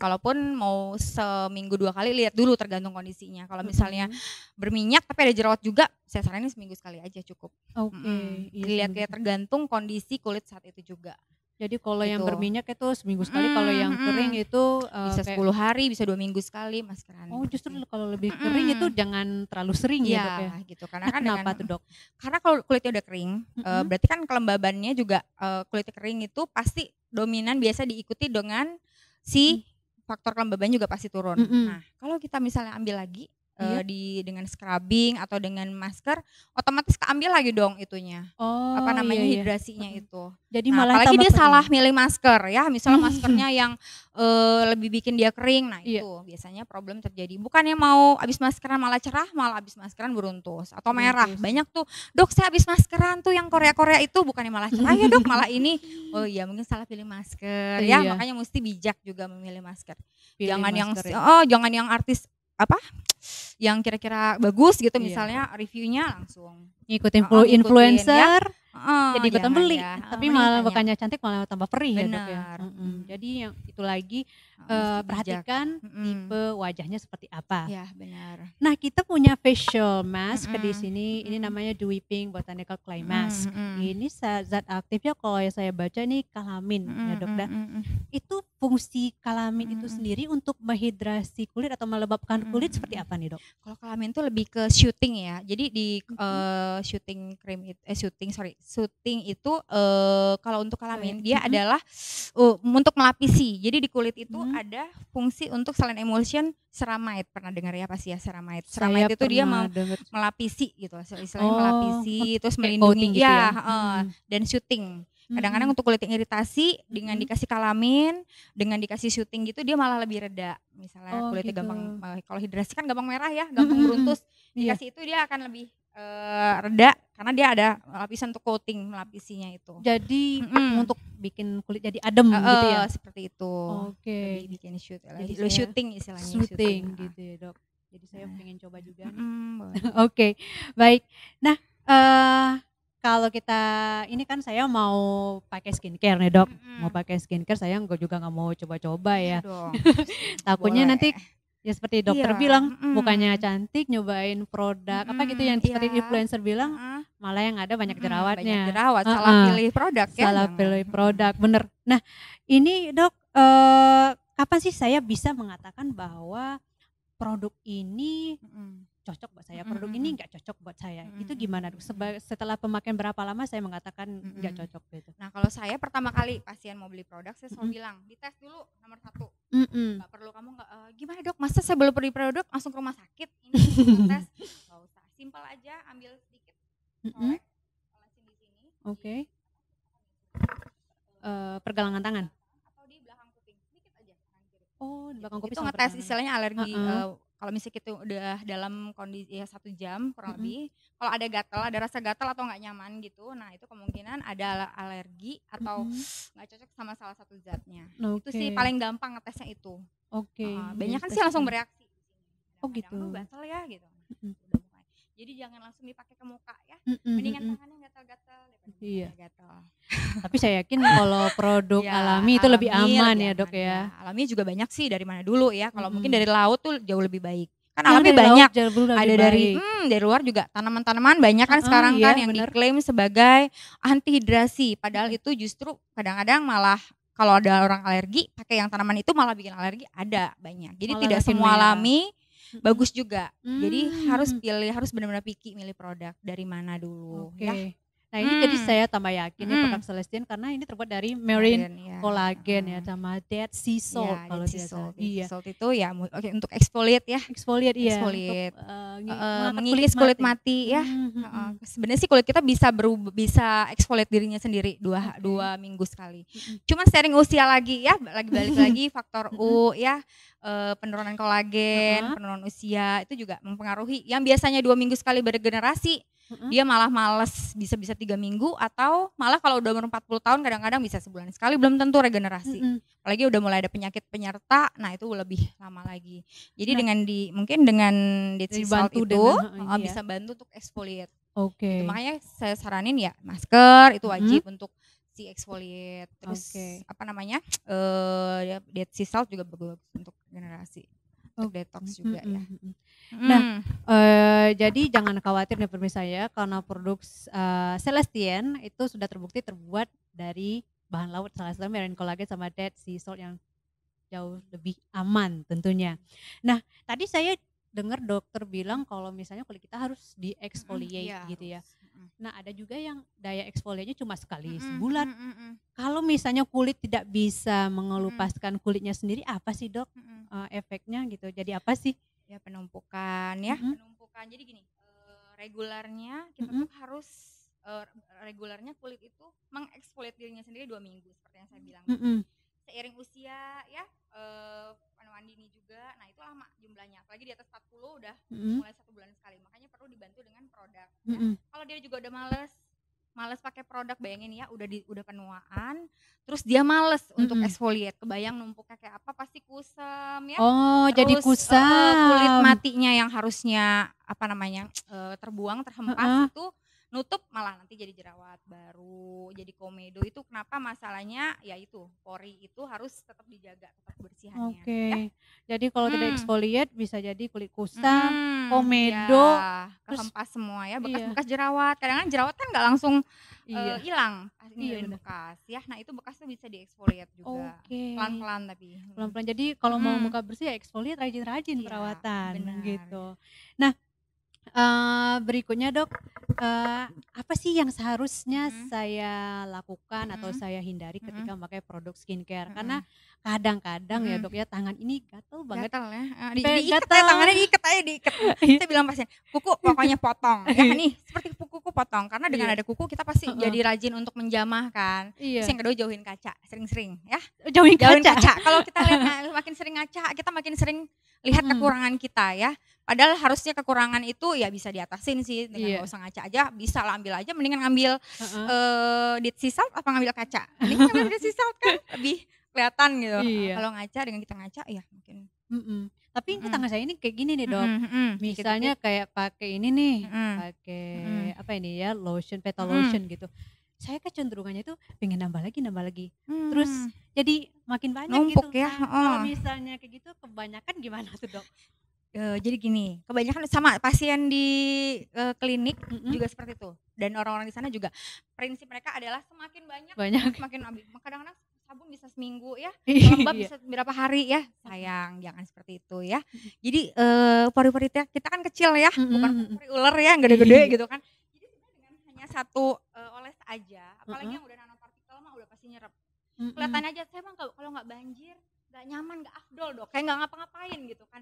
Kalaupun mau seminggu 2 kali lihat dulu tergantung kondisinya. Kalau misalnya berminyak tapi ada jerawat juga saya saranin seminggu sekali aja cukup. Lihat tergantung kondisi kulit saat itu juga. Jadi kalau yang berminyak itu seminggu sekali, kalau yang kering itu bisa 10 hari, bisa 2 minggu sekali maskeran. Oh justru kalau lebih kering itu jangan terlalu sering ya Dok ya? Gitu. Karena kan kenapa tuh Dok? Karena kalau kulitnya udah kering, berarti kan kelembabannya juga kulitnya kering itu pasti dominan biasa diikuti dengan si faktor kelembaban juga pasti turun. Nah kalau kita misalnya ambil lagi dengan scrubbing atau dengan masker, otomatis keambil lagi dong itunya. Hidrasinya itu. Jadi malah apalagi dia salah milih masker ya, misalnya maskernya yang lebih bikin dia kering. Nah, itu biasanya problem terjadi. Bukannya mau habis maskeran malah cerah, malah habis maskeran beruntus atau merah. Banyak tuh, "Dok, saya habis maskeran tuh yang Korea-Korea itu bukannya malah cerah ya, Dok, malah ini." Oh iya, mungkin salah pilih masker ya, makanya mesti bijak juga memilih masker. Jangan yang artis yang kira-kira bagus gitu misalnya reviewnya langsung ngikutin influencer jadi ikutan jangan beli, ya, tapi mending malah tanya. bukannya cantik malah tambah perih ya Dok ya. Bener, Jadi yang itu lagi mesti bijak. perhatikan tipe wajahnya seperti apa. Ya benar. Nah kita punya facial mask di Mhm, sini, ini mhm. namanya Dewy Pink Botanical Clay Mhm, Mask. mhm. Ini zat aktifnya kalau yang saya baca nih kalamin ya Dok. Dan Mhm. itu fungsi kalamin itu Mhm. sendiri untuk menghidrasi kulit atau melembabkan kulit seperti apa nih Dok? Kalau kalamin tuh lebih ke shooting ya. Jadi di shooting shooting itu kalau untuk kalamin dia adalah untuk melapisi. Jadi di kulit itu ada fungsi untuk selain emulsion ceramide. Pernah dengar ya pasti ya ceramide. Ceramide itu dia melapisi gitu, istilahnya melapisi terus melindungi gitu dan shooting. Kadang-kadang untuk kulit yang iritasi dengan dikasih kalamin, dengan dikasih shooting gitu dia malah lebih reda. Misalnya kulitnya gampang, kalau hidrasi kan gampang merah ya, gampang beruntus. Dikasih itu dia akan lebih reda karena dia ada lapisan untuk coating melapisinya itu. Jadi untuk bikin kulit jadi adem gitu ya? Seperti itu. Oke. Lebih bikin shooting istilahnya. Shooting gitu ya Dok. Jadi saya pengen coba juga nih. Boleh. Oke, baik. Nah kalau kita ini kan saya mau pakai skincare nih Dok, mau pakai skincare saya juga nggak mau coba-coba ya. Takutnya nanti ya seperti dokter bilang bukannya cantik nyobain produk apa gitu yang seperti influencer bilang malah yang ada banyak jerawatnya. Banyak jerawat, salah pilih produk ya. Salah pilih produk, bener. Nah ini Dok, kapan sih saya bisa mengatakan bahwa produk ini cocok buat saya, produk ini nggak cocok buat saya, itu gimana Dok? Setelah pemakaian berapa lama saya mengatakan nggak cocok gitu? Nah kalau saya pertama kali pasien mau beli produk saya selalu bilang dites dulu nomor 1. Nggak perlu kamu gimana Dok, masa saya belum beli produk langsung ke rumah sakit ini tes, nggak usah, simpel aja, ambil sedikit colek, olesin di sini. Oke. Pergelangan tangan atau di belakang kuping sedikit aja kanan kiri. Oh di belakang kuping itu ngetes istilahnya alergi. Kalau misalnya kita udah dalam kondisi ya 1 jam kurang lebih, kalau ada gatal, ada rasa gatal atau nggak nyaman gitu, nah itu kemungkinan ada alergi atau nggak cocok sama salah satu zatnya. Itu sih paling gampang ngetesnya itu. Banyak kan sih langsung bereaksi. Oh gitu. Gatal ya gitu. Jadi jangan langsung dipakai ke muka ya. Mendingan tangannya gatal-gatal daripada gatal. Tapi saya yakin kalau produk alami itu lebih aman ya Dok ya. Alami juga banyak sih dari mana dulu ya. Kalau mungkin dari laut tuh jauh lebih baik. Kan alami banyak. Ada dari luar juga tanaman-tanaman banyak kan sekarang kan yang diklaim sebagai anti hidrasi. Padahal itu justru kadang-kadang malah kalau ada orang alergi pakai yang tanaman itu malah bikin alergi, ada banyak. Jadi tidak semua alami bagus juga. Jadi harus benar-benar milih produk dari mana dulu ya. Nah ini jadi saya tambah yakin ya produk Celestine karena ini terbuat dari marine collagen ya sama Dead Sea Salt kalau tidak salah. Dead Sea Salt itu ya untuk exfoliate ya. Exfoliate iya. Exfoliate. Mengikis kulit mati ya. Sebenarnya sih kulit kita bisa exfoliate dirinya sendiri 2 minggu sekali. Cuman sharing usia lagi ya, balik lagi faktor U ya. Penurunan kolagen, penurunan usia itu juga mempengaruhi. Yang biasanya 2 minggu sekali beregenerasi, dia malah males bisa 3 minggu atau malah kalau udah umur 40 tahun kadang-kadang bisa sebulan sekali belum tentu regenerasi. Apalagi udah mulai ada penyakit penyerta, nah itu lebih lama lagi. Jadi mungkin dengan Dead Sea Salt itu bisa bantu untuk exfoliate. Gitu. Makanya saya saranin ya masker itu wajib untuk si exfoliate, terus Dead Sea Salt juga bagus untuk regenerasi, untuk detox juga ya. Nah, jadi jangan khawatir nih pemirsa ya, karena produk Celestine itu sudah terbukti terbuat dari bahan laut, salah satunya marine collagen sama Dead Sea Salt yang jauh lebih aman tentunya. Nah, tadi saya dengar dokter bilang kalau misalnya kulit kita harus di-exfoliate gitu ya. Nah ada juga yang daya eksfoliatnya cuma sekali sebulan. Kalau misalnya kulit tidak bisa mengelupaskan kulitnya sendiri, apa sih Dok efeknya gitu? Jadi apa sih? Ya penumpukan ya, penumpukan. Jadi gini, regularnya kita tuh harus regularnya kulit itu mengeksfoliat dirinya sendiri 2 minggu seperti yang saya bilang. Seiring usia ya, Wandini juga, nah itu lama jumlahnya, apalagi di atas 40 udah mulai 1 bulan sekali, makanya perlu dibantu dengan produk. Kalau dia juga udah males pakai produk, bayangin ya udah penuaan, terus dia males untuk exfoliate, kebayang numpuknya kayak apa, pasti kusam ya. Terus, jadi kusam. Kulit matinya yang harusnya terbuang, terhempas itu nutup malah nanti jadi jerawat baru, jadi komedo. Itu kenapa masalahnya ya itu, pori itu harus tetap dijaga, tetap kebersihannya ya. Oke. Jadi kalau tidak exfoliate bisa jadi kulit kusam, komedo, ya, terus kehempas semua ya, iya. bekas-bekas jerawat. Kadang-kadang jerawat kan nggak langsung Iya. hilang, Iya, ninggalin benar. bekas ya. Nah itu bekas tuh bisa di-exfoliate juga, Oke. pelan-pelan tapi. Pelan-pelan. Jadi kalau mau muka bersih ya exfoliate rajin-rajin Iya, perawatan, benar. gitu. Nah, berikutnya Dok, apa sih yang seharusnya saya lakukan atau saya hindari ketika memakai produk skincare? Karena kadang-kadang ya Dok ya, tangan ini gatel banget. Gatel ya, Kayak diikat gatel. ya, tangannya diikat aja, diikat. Saya bilang pasien, kuku pokoknya potong ya nih, seperti kuku potong. Karena dengan ada kuku kita pasti jadi rajin untuk menjamah kan. Terus yang kedua jauhin kaca, sering-sering ya. Jauhin kaca. Kalau kita lihat makin sering ngaca, kita makin sering lihat kekurangan kita ya. Padahal harusnya kekurangan itu ya bisa diatasin sih dengan gak usah ngaca aja, bisa lah ambil aja, mendingan ngambil Dead Sea Salt apa ngambil kaca. Mendingan ngambil Dead Sea Salt kan lebih kelihatan gitu. Kalau ngaca dengan kita ngaca ya mungkin. Tapi ini tangan saya ini kayak gini nih Dok. Misalnya kayak pakai ini nih, pakai apa ini ya, lotion, petal lotion gitu. Saya kecenderungannya itu pengen nambah lagi. Terus jadi makin banyak numpuk gitu. Ya. Kalau misalnya kayak gitu kebanyakan gimana tuh Dok? Jadi gini, kebanyakan sama pasien di klinik juga seperti itu. Dan orang-orang di sana juga prinsip mereka adalah semakin banyak. Semakin habis. Kadang-kadang sabun bisa seminggu ya, lembab bisa berapa hari ya. Sayang, jangan seperti itu ya. Jadi pori-pori kita kan kecil ya, bukan pori ular ya, yang gede-gede gitu kan. Jadi sebenarnya dengan hanya satu oles aja, apalagi yang udah nanopartikel mah udah pasti nyerap. Kelihatan aja, saya mah kalau nggak banjir, nggak nyaman, nggak afdol Dok, kayak nggak ngapa-ngapain gitu kan.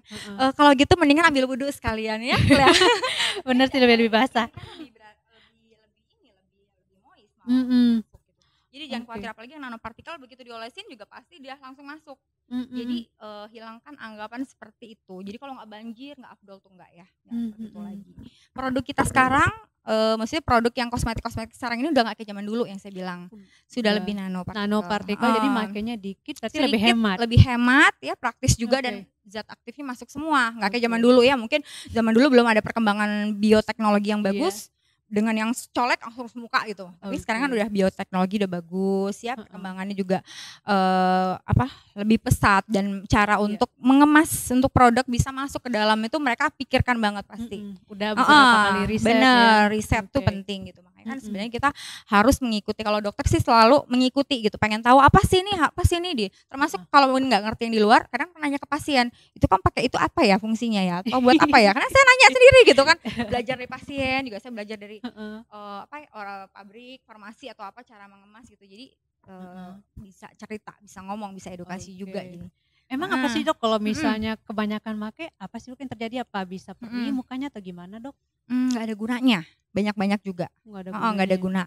Kalau gitu mendingan ambil wudhu sekalian ya. Bener sih, lebih basah. Lebih moist malah masuk gitu. Jadi jangan khawatir, apalagi yang nanopartikel begitu diolesin juga pasti dia langsung masuk. Jadi hilangkan anggapan seperti itu. Jadi kalau nggak banjir, nggak afdol tuh nggak ya, seperti itu lagi. Produk kita sekarang, maksudnya produk yang kosmetik sekarang ini udah nggak kayak zaman dulu yang saya bilang, sudah lebih nanopartikel. Jadi makanya dikit tapi lebih hemat. Lebih hemat ya, praktis juga dan zat aktifnya masuk semua. Nggak kayak zaman dulu ya, mungkin zaman dulu belum ada perkembangan bioteknologi yang bagus. Dengan yang colek langsung muka gitu. Tapi sekarang kan udah bioteknologi udah bagus ya, perkembangannya juga lebih pesat, dan cara untuk mengemas untuk produk bisa masuk ke dalam itu mereka pikirkan banget pasti. Udah beberapa kali riset. Bener, riset tuh penting gitu. Makanya kan sebenarnya kita harus mengikuti. Kalau dokter sih selalu mengikuti gitu, pengen tahu apa sih ini termasuk kalau nggak ngerti yang di luar, kadang nanya ke pasien, itu kan pakai itu apa ya fungsinya ya, atau buat apa ya, karena saya nanya sendiri gitu kan, belajar dari pasien juga, saya belajar dari orang pabrik, farmasi atau apa cara mengemas gitu. Jadi bisa cerita, bisa ngomong, bisa edukasi juga gini. Emang apa sih Dok kalau misalnya kebanyakan make, apa sih Dok yang terjadi? Apa bisa perih mukanya atau gimana Dok? Nggak ada gunanya, banyak juga. Nggak ada guna.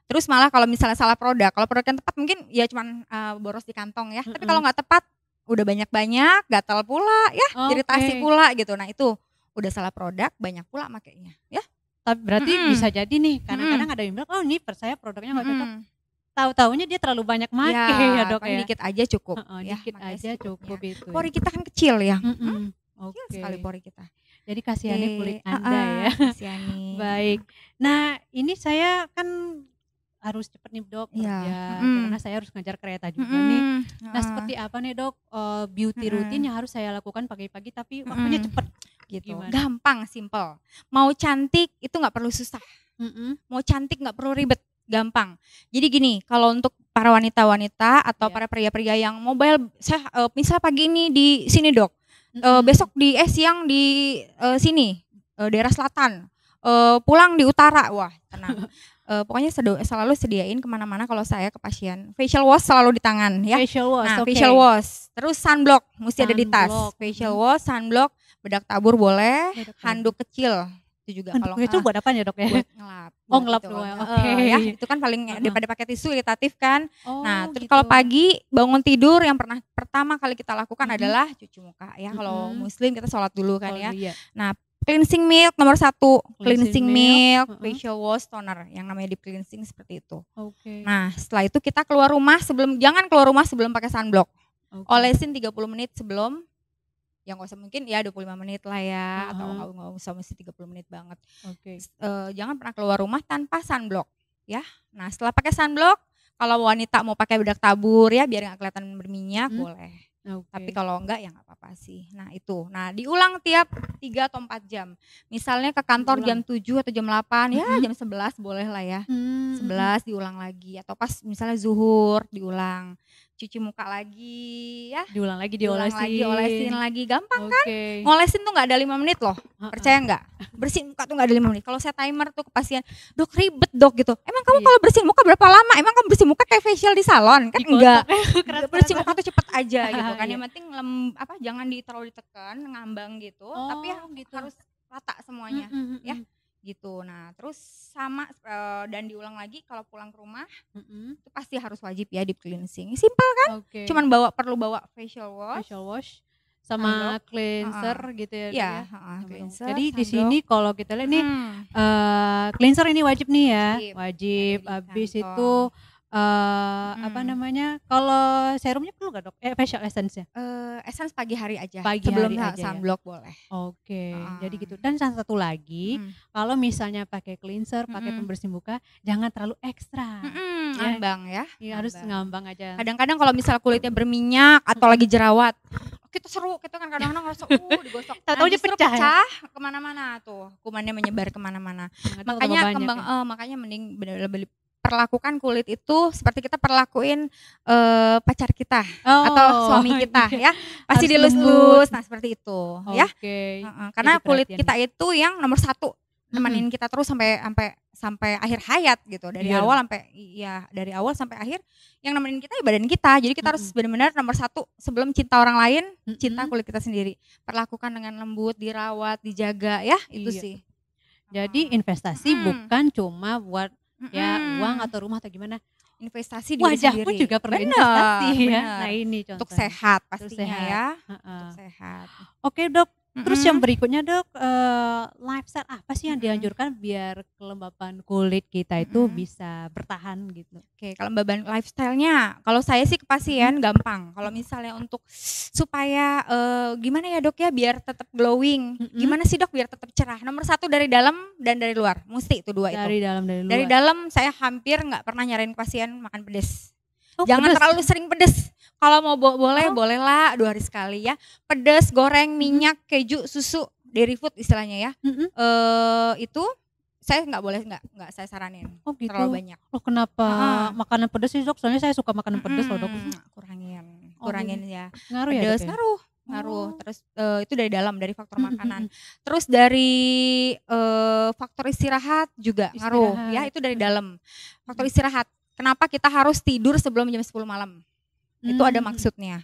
Terus malah kalau misalnya salah produk, kalau produk yang tepat mungkin ya cuman boros di kantong ya. Tapi kalau nggak tepat, udah banyak-banyak, gatal pula ya, iritasi pula gitu. Nah itu udah salah produk, banyak pula makainya ya. Tapi berarti bisa jadi nih, kadang-kadang ada yang bilang, oh ini saya produknya nggak cocok. Tahu-taunya dia terlalu banyak make ya Dok ya. Dikit aja cukup. Dikit aja cukup itu. Pori kita kan kecil ya. Kecil sekali pori kita. Jadi kasihani kulit Anda ya. Kasihani. Baik. Nah ini saya kan harus cepet nih Dok kerja, karena saya harus ngejar kereta juga nih. Nah seperti apa nih Dok beauty routine yang harus saya lakukan pagi-pagi tapi waktunya cepet gitu. Gimana? Gampang, simple. Mau cantik itu nggak perlu susah. Mau cantik nggak perlu ribet, gampang. Jadi gini, kalau untuk para wanita-wanita atau para pria-pria yang mobile, saya misalnya pagi ini di sini Dok, besok siang di sini daerah selatan, pulang di utara, wah tenang. Pokoknya selalu sediain kemana-mana kalau saya ke pasien. Facial wash selalu di tangan ya. Facial wash, facial wash. Terus sunblock mesti ada di tas. Facial wash, sunblock, bedak tabur boleh, handuk kecil itu juga. Kalau itu buat apa ya Dok ya? Buat ngelap. Ngelap doang. Ya, itu kan paling daripada pakai tisu iritatif kan. Nah, terus kalau pagi bangun tidur yang pertama kali kita lakukan adalah cuci muka ya. Kalau muslim kita sholat dulu kan ya. Nah, cleansing milk nomor 1, cleansing milk, facial wash, toner, yang namanya deep cleansing seperti itu. Nah setelah itu kita keluar rumah jangan keluar rumah sebelum pakai sunblock. Olesin 30 menit sebelum Ya nggak usah, mungkin ya 25 menit lah ya, atau Heeh. nggak usah mesti 30 menit banget. Oke. Jangan pernah keluar rumah tanpa sunblock ya. Nah setelah pakai sunblock, kalau wanita mau pakai bedak tabur ya biar nggak kelihatan berminyak boleh. Tapi Oke. kalau enggak ya nggak apa-apa sih. Nah itu, nah diulang tiap 3 atau 4 jam. Misalnya ke kantor jam 7 atau jam 8, ya jam 11 boleh lah ya. 11 diulang lagi, atau pas misalnya zuhur diulang. Cuci muka lagi ya. Diulang lagi, Olesin lagi. Gampang kan? Oke. Ngolesin tuh gak ada 5 menit loh. Percaya gak? Bersihin muka tuh gak ada 5 menit. Kalau saya timer tuh ke pasien, dok ribet dok gitu. Emang kamu kalau bersihin muka berapa lama? Emang kamu bersihin muka kayak facial di salon? Kan enggak. Bersihin muka tuh cepet aja gitu kan. Yang penting jangan terlalu ditekan, ngambang gitu. Tapi ya gitu. Harus rata semuanya ya. Gitu. Nah terus sama dan diulang lagi kalau pulang ke rumah itu pasti harus wajib ya deep cleansing. Simple kan? Cuman perlu bawa facial wash sama cleanser gitu ya. Iya, cleanser. Jadi di sini kalau kita lihat nih cleanser ini wajib nih ya. Wajib. Habis itu apa namanya? Kalau serumnya perlu gak dok? Facial essence-nya? Essence pagi hari aja. Sebelum sunblock boleh. Oke. Jadi gitu. Dan satu lagi, kalau misalnya pakai cleanser, pakai pembersih muka, jangan terlalu ekstra. Ngambang ya. Iya, harus ngambang aja. Kadang-kadang kalau misalnya kulitnya berminyak atau lagi jerawat, kita seru, kita kan kadang-kadang ngerasa digosok. Tahu-tahu dia pecah kemana-mana tuh, kumannya menyebar kemana-mana. Makanya mending bener-bener perlakukan kulit itu seperti kita perlakuin pacar kita atau suami kita ya, pasti dilus-lus. Nah seperti itu ya. Karena kulit kita itu yang nomor 1, nemenin kita terus sampai akhir hayat gitu, dari awal sampai akhir. Yang nemenin kita ya badan kita, jadi kita harus benar-benar nomor 1 sebelum cinta orang lain, cinta kulit kita sendiri. Perlakukan dengan lembut, dirawat, dijaga ya, itu sih. Jadi investasi bukan cuma buat ya uang atau rumah atau gimana, investasi diri sendiri. Wajah pun juga perlu investasi ya. Nah ini contohnya. Untuk sehat pastinya ya. Untuk sehat. Oke dok, terus yang berikutnya dok, lifestyle apa sih yang dianjurkan biar kelembapan kulit kita itu bisa bertahan gitu? Oke, kelembaban lifestyle-nya, kalau saya sih ke pasien gampang. Kalau misalnya untuk supaya gimana ya dok ya biar tetap glowing, gimana sih dok biar tetap cerah? Nomor 1 dari dalam dan dari luar, mesti itu 2 itu. Dari dalam dari luar. Dari dalam saya hampir nggak pernah nyaranin pasien makan pedas. Jangan terlalu sering pedas. Kalau mau bolehlah 2 hari sekali ya. Pedas, goreng, minyak, keju, susu, dairy food istilahnya ya. Itu saya nggak saya saranin. Gitu. Terlalu banyak. Kenapa makanan pedas sih dok? Soalnya saya suka makanan pedas loh dok. Kurangin ya. Ngaruh pedas, ya? Ngaruh. Terus itu dari dalam, dari faktor makanan. Terus dari faktor istirahat juga ngaruh ya, itu dari dalam. Faktor istirahat. Kenapa kita harus tidur sebelum jam 10 malam? Itu ada maksudnya.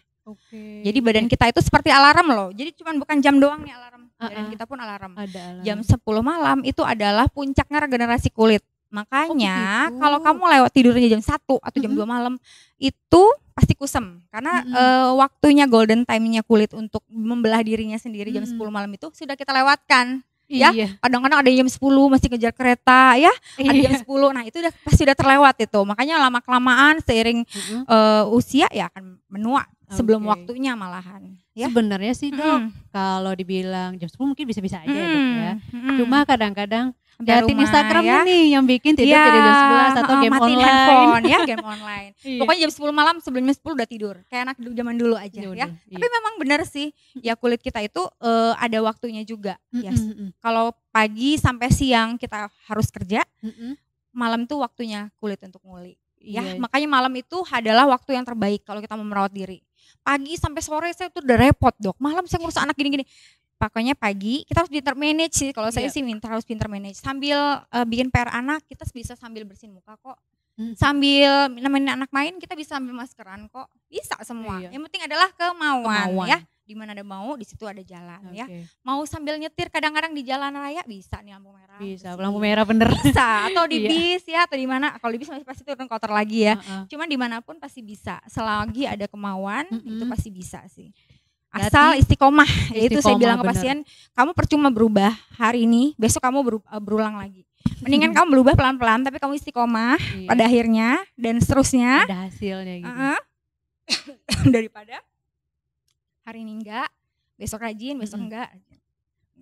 Jadi badan kita itu seperti alarm loh. Jadi bukan jam doang nih alarm. Badan kita pun alarm. Jam 10 malam itu adalah puncaknya regenerasi kulit. Makanya kalau kamu lewat tidurnya jam 1 atau jam 2 malam itu pasti kusem. Karena waktunya golden time-nya kulit untuk membelah dirinya sendiri jam 10 malam itu sudah kita lewatkan. Ya, kadang-kadang ada jam 10 masih ngejar kereta ya, ada jam 10, nah itu pasti udah terlewat itu. Makanya lama-kelamaan seiring usia ya akan menua sebelum waktunya malahan. Ya. Sebenarnya sih dok, kalau dibilang jam 10 mungkin bisa-bisa aja ya dok ya. Cuma kadang-kadang liatin Instagram nih yang bikin tidur jadi jam 11 atau game online. Handphone ya, game online. Pokoknya jam 10 malam sebelum jam 10 udah tidur. Kayak anak zaman dulu aja ya. Tapi memang benar sih, ya kulit kita itu ada waktunya juga. Kalau pagi sampai siang kita harus kerja, malam tuh waktunya kulit untuk nguli. Ya, makanya malam itu adalah waktu yang terbaik kalau kita mau merawat diri. Pagi sampai sore saya tuh udah repot dok. Malam saya ngurus anak gini-gini. Pokoknya pagi kita harus pintar manage sih. Kalau saya sih harus pintar manage. Sambil bikin PR anak, kita bisa sambil bersihin muka kok. Sambil nemenin anak main, kita bisa ambil maskeran kok. Bisa semua. Yang penting adalah kemauan. Ya. Di mana ada mau, di situ ada jalan ya. Mau sambil nyetir kadang-kadang di jalan raya bisa nih lampu merah. Bisa, lampu merah bener. Bisa, atau di bis ya, atau di mana. Kalau di bis masih pasti turun kotor lagi ya. Cuman dimanapun pasti bisa. Selagi ada kemauan, itu pasti bisa sih. Asal istiqomah, yaitu saya bilang ke pasien, kamu percuma berubah hari ini, besok kamu berulang lagi. Mendingan kamu berubah pelan-pelan, tapi kamu istiqomah pada akhirnya dan seterusnya. Ada hasilnya gitu. Daripada hari ini enggak, besok rajin, besok enggak.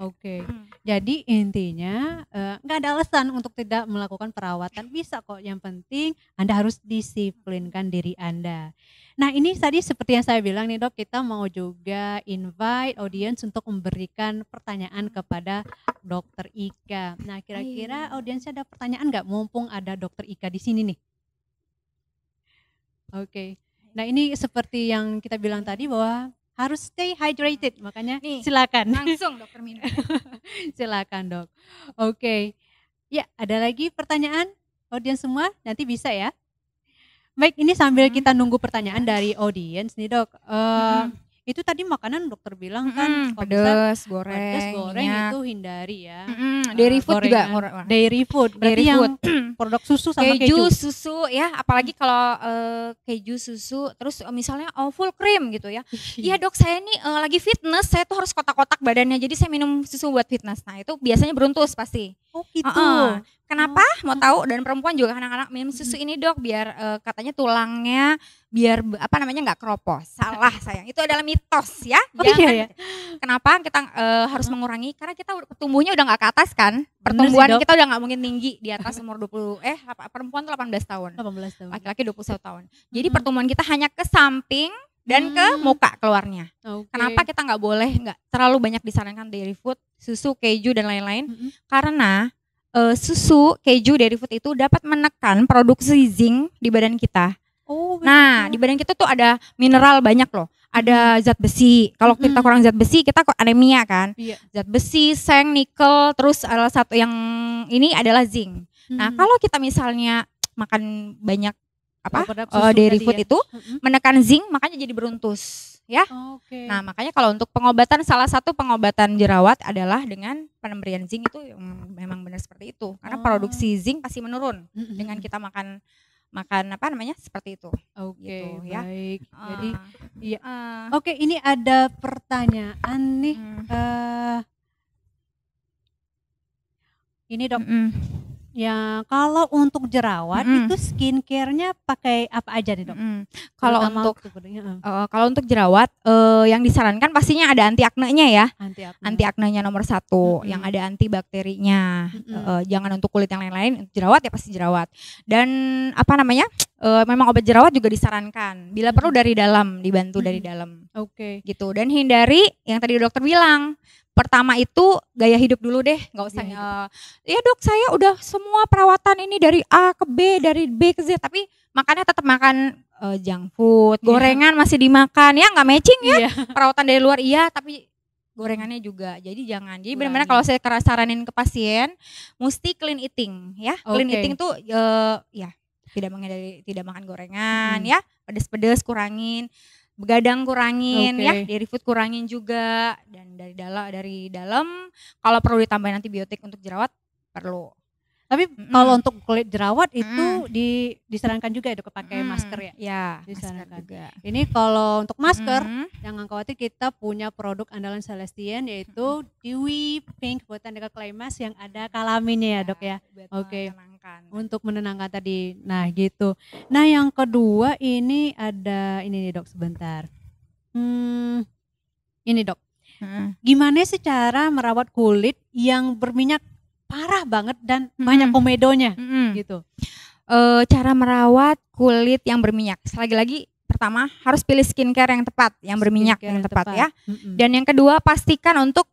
Oke. Jadi intinya nggak ada alasan untuk tidak melakukan perawatan, bisa kok. Yang penting Anda harus disiplinkan diri Anda. Nah, ini tadi seperti yang saya bilang nih Dok, kita mau juga invite audience untuk memberikan pertanyaan kepada Dokter Ika. Nah, kira-kira audiensnya ada pertanyaan nggak? Mumpung ada Dokter Ika di sini nih. Oke. Nah, ini seperti yang kita bilang tadi bahwa harus stay hydrated, makanya Nih, silakan. Langsung dokter minum. Silakan Dok. Oke. Ya, ada lagi pertanyaan? Audiens semua nanti bisa ya. Baik, ini sambil kita nunggu pertanyaan dari audiens nih Dok. Itu tadi makanan dokter bilang kan pedas, goreng itu hindari ya. Dairy food juga. Dairy food, berarti yang produk susu sama keju. Susu ya, apalagi kalau keju, susu, terus misalnya full cream gitu ya. Iya Dok, saya nih lagi fitness, saya tuh harus kotak-kotak badannya, jadi saya minum susu buat fitness. Nah itu biasanya beruntus pasti. Oh gitu. Kenapa? Mau tahu? Dan perempuan juga anak-anak minum susu ini Dok, biar katanya tulangnya biar nggak keropos. Salah sayang, itu adalah mitos ya. Iya ya. Kenapa kita harus mengurangi? Karena kita tumbuhnya udah nggak ke atas kan. Pertumbuhan kita udah nggak mungkin tinggi di atas umur 20 perempuan tuh 18 tahun. 18 tahun. Laki-laki 21 tahun. Jadi pertumbuhan kita hanya ke samping dan ke muka keluarnya. Kenapa kita nggak terlalu banyak disarankan dairy food, susu, keju dan lain-lain? Karena susu, keju, dairy food itu dapat menekan produksi zinc di badan kita. Nah, di badan kita tuh ada mineral banyak loh. Ada zat besi. Kalau kita kurang zat besi, kita kok anemia kan. Zat besi, seng, nikel, terus salah satu yang ini adalah zinc. Nah, kalau kita misalnya makan banyak dairy food itu menekan zinc, makanya jadi beruntus ya. Nah, makanya kalau untuk pengobatan, salah satu pengobatan jerawat adalah dengan pemberian zinc. Itu memang benar seperti itu. Karena produksi zinc pasti menurun dengan kita makan seperti itu. Gitu, baik. Ya. Jadi iya. Oke, ini ada pertanyaan nih. Ini Dok. Ya, kalau untuk jerawat itu skincare-nya pakai apa aja nih Dok? Kalau untuk jerawat yang disarankan pastinya ada anti aknenya ya. Anti aknenya nomor 1, yang ada antibakterinya. Jangan untuk kulit yang lain-lain, untuk jerawat ya pasti jerawat. Dan memang obat jerawat juga disarankan. Bila perlu dari dalam, dibantu dari dalam. Gitu. Dan hindari yang tadi dokter bilang. Pertama itu gaya hidup dulu deh, nggak usah ya Dok saya udah semua perawatan ini dari A ke B, dari B ke Z, tapi makannya tetap makan junk food, gorengan masih dimakan ya, nggak matching ya. Perawatan dari luar iya, tapi gorengannya juga, jadi jangan. Jadi benar-benar kalau saya saranin ke pasien mesti clean eating ya. Clean eating tuh tidak makan gorengan ya, pedes-pedes kurangin, begadang kurangin ya, dairy food kurangin juga, dan dari dalam kalau perlu ditambahin antibiotik untuk jerawat perlu. Tapi kalau untuk kulit jerawat itu disarankan juga ya Dok, pakai masker ya? Ya, disarankan juga. Ini kalau untuk masker jangan khawatir, kita punya produk andalan Celestion yaitu Dewy Pink Botanical Clay Mask yang ada kalaminnya ya Dok ya. Untuk menenangkan tadi. Nah gitu. Nah yang kedua ini ada ini nih Dok, sebentar. Ini Dok. Gimana sih cara merawat kulit yang berminyak parah banget dan banyak komedonya gitu? Cara merawat kulit yang berminyak, lagi-lagi pertama harus pilih skincare yang tepat, yang berminyak yang tepat ya. Dan yang kedua pastikan untuk